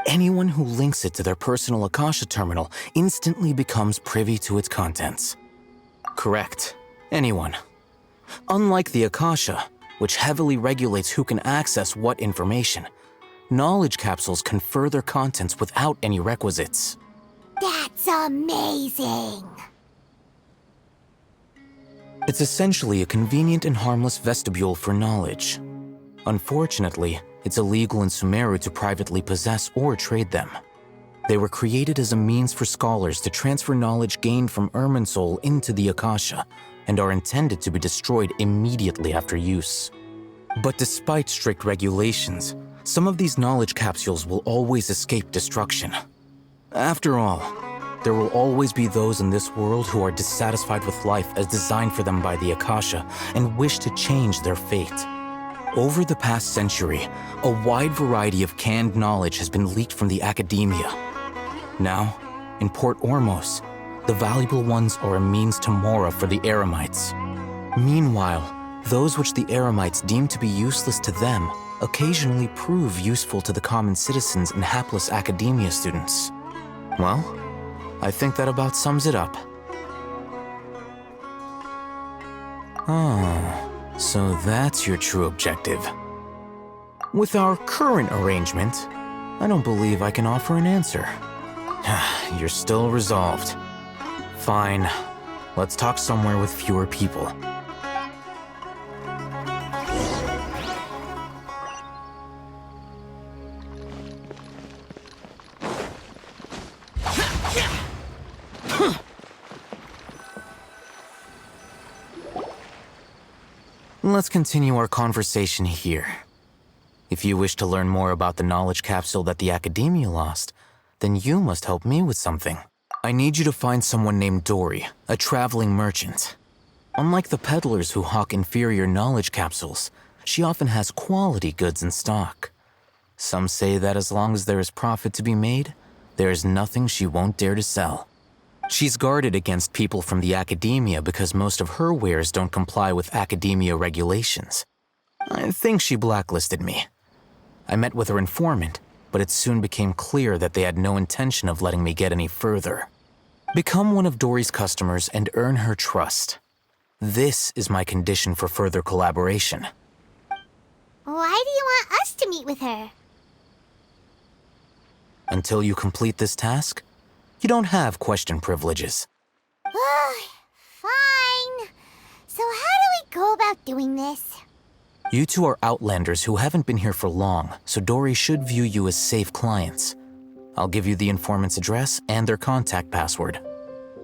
Anyone who links it to their personal Akasha terminal instantly becomes privy to its contents. Correct. Anyone. Unlike the Akasha, which heavily regulates who can access what information, knowledge capsules confer their contents without any requisites. That's amazing! It's essentially a convenient and harmless vestibule for knowledge. Unfortunately, it's illegal in Sumeru to privately possess or trade them. They were created as a means for scholars to transfer knowledge gained from Irminsul into the Akasha, and are intended to be destroyed immediately after use. But despite strict regulations, some of these knowledge capsules will always escape destruction. After all, there will always be those in this world who are dissatisfied with life as designed for them by the Akasha and wish to change their fate. Over the past century, a wide variety of canned knowledge has been leaked from the academia. Now, in Port Ormos, the valuable ones are a means to mora for the Eremites. Meanwhile, those which the Eremites deem to be useless to them occasionally prove useful to the common citizens and hapless academia students. Well, I think that about sums it up. Oh. So that's your true objective. With our current arrangement, I don't believe I can offer an answer. You're still resolved. Fine. Let's talk somewhere with fewer people. Let's continue our conversation here. If you wish to learn more about the knowledge capsule that the Academia lost, then you must help me with something. I need you to find someone named Dory, a traveling merchant. Unlike the peddlers who hawk inferior knowledge capsules, she often has quality goods in stock. Some say that as long as there is profit to be made, there is nothing she won't dare to sell. She's guarded against people from the academia because most of her wares don't comply with academia regulations. I think she blacklisted me. I met with her informant, but it soon became clear that they had no intention of letting me get any further. Become one of Dory's customers and earn her trust. This is my condition for further collaboration. Why do you want us to meet with her? Until you complete this task, you don't have question privileges. Fine. So how do we go about doing this? You two are outlanders who haven't been here for long, so Dory should view you as safe clients. I'll give you the informant's address and their contact password.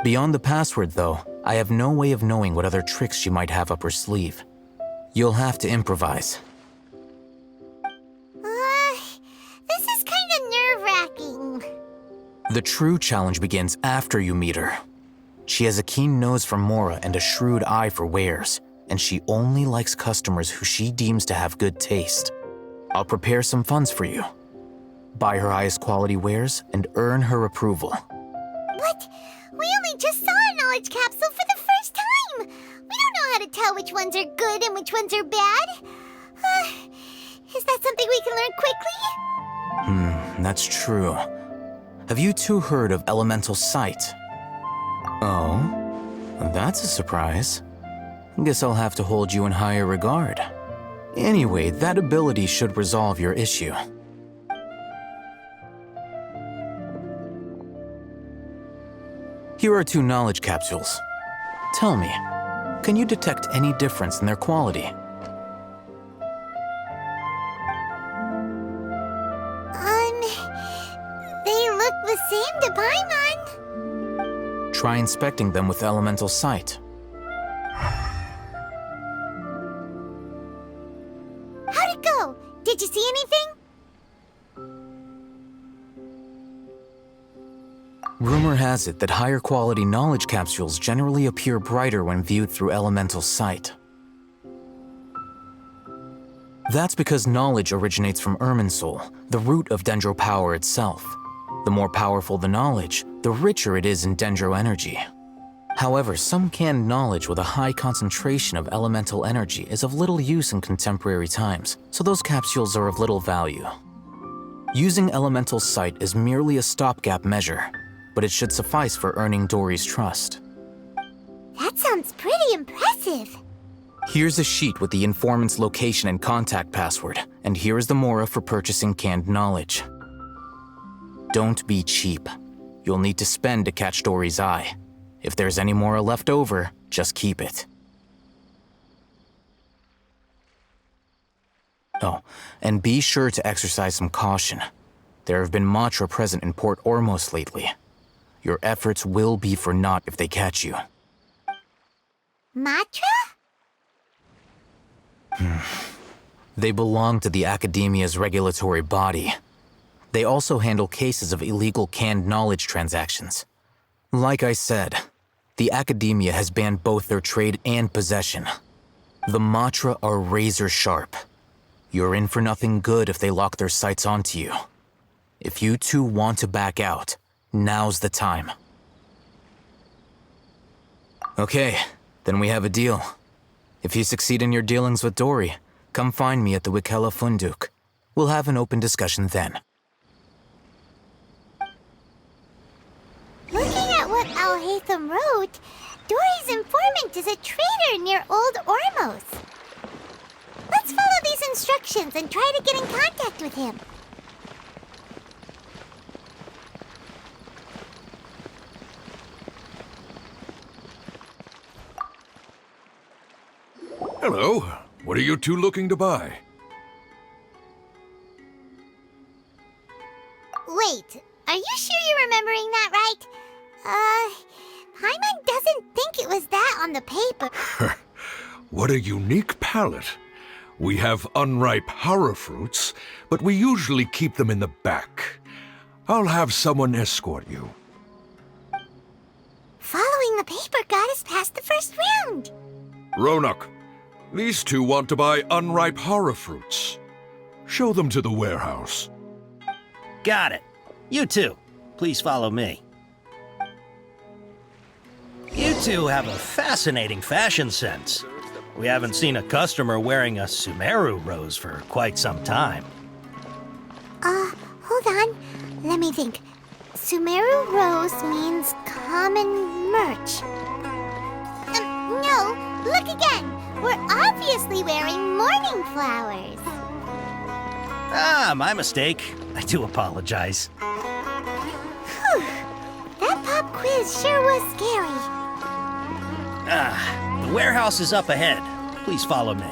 Beyond the password, though, I have no way of knowing what other tricks she might have up her sleeve. You'll have to improvise. This is kind of nerve-wracking. The true challenge begins after you meet her. She has a keen nose for mora and a shrewd eye for wares, and she only likes customers who she deems to have good taste. I'll prepare some funds for you. Buy her highest quality wares and earn her approval. But we only just saw a knowledge capsule for the first time. We don't know how to tell which ones are good and which ones are bad. Is that something we can learn quickly? That's true. have you two heard of elemental sight? Oh, that's a surprise. Guess I'll have to hold you in higher regard. Anyway, that ability should resolve your issue. Here are 2 knowledge capsules. Tell me, can you detect any difference in their quality? They look the same to Paimon. Try inspecting them with elemental sight. How'd it go? Did you see anything? Rumor has it that higher quality knowledge capsules generally appear brighter when viewed through elemental sight. That's because knowledge originates from Irminsul, the root of Dendro power itself. The more powerful the knowledge, the richer it is in Dendro energy. However, some canned knowledge with a high concentration of elemental energy is of little use in contemporary times, so those capsules are of little value. Using elemental sight is merely a stopgap measure, but it should suffice for earning Dory's trust. That sounds pretty impressive. Here's a sheet with the informant's location and contact password, and here is the mora for purchasing canned knowledge. Don't be cheap. You'll need to spend to catch Dory's eye. If there's any mora left over, just keep it. Oh, and be sure to exercise some caution. There have been Matra present in Port Ormos lately. Your efforts will be for naught if they catch you. Matra? They belong to the Academia's regulatory body. They also handle cases of illegal canned knowledge transactions. Like I said, the Academia has banned both their trade and possession. The Matra are razor sharp. You're in for nothing good if they lock their sights onto you. If you two want to back out, now's the time. Okay, then we have a deal. If you succeed in your dealings with Dory, come find me at the Wikela Funduk. We'll have an open discussion then. Looking at what Al-Haytham wrote, Dory's informant is a trader near Old Ormos. Let's follow these instructions and try to get in contact with him. Hello. What are you two looking to buy? Wait, are you sure you're remembering that right? Paimon doesn't think it was that on the paper. What a unique palate. We have unripe hara fruits, but we usually keep them in the back. I'll have someone escort you. Following the paper got us past the first round. Ronak, these two want to buy unripe hara fruits. Show them to the warehouse. Got it. You two, please follow me. You two have a fascinating fashion sense. We haven't seen a customer wearing a Sumeru rose for quite some time. Hold on. Let me think. Sumeru rose means common merch. No, look again. We're obviously wearing morning flowers. Ah, my mistake. I do apologize. Whew. That pop quiz sure was scary. The warehouse is up ahead. Please follow me.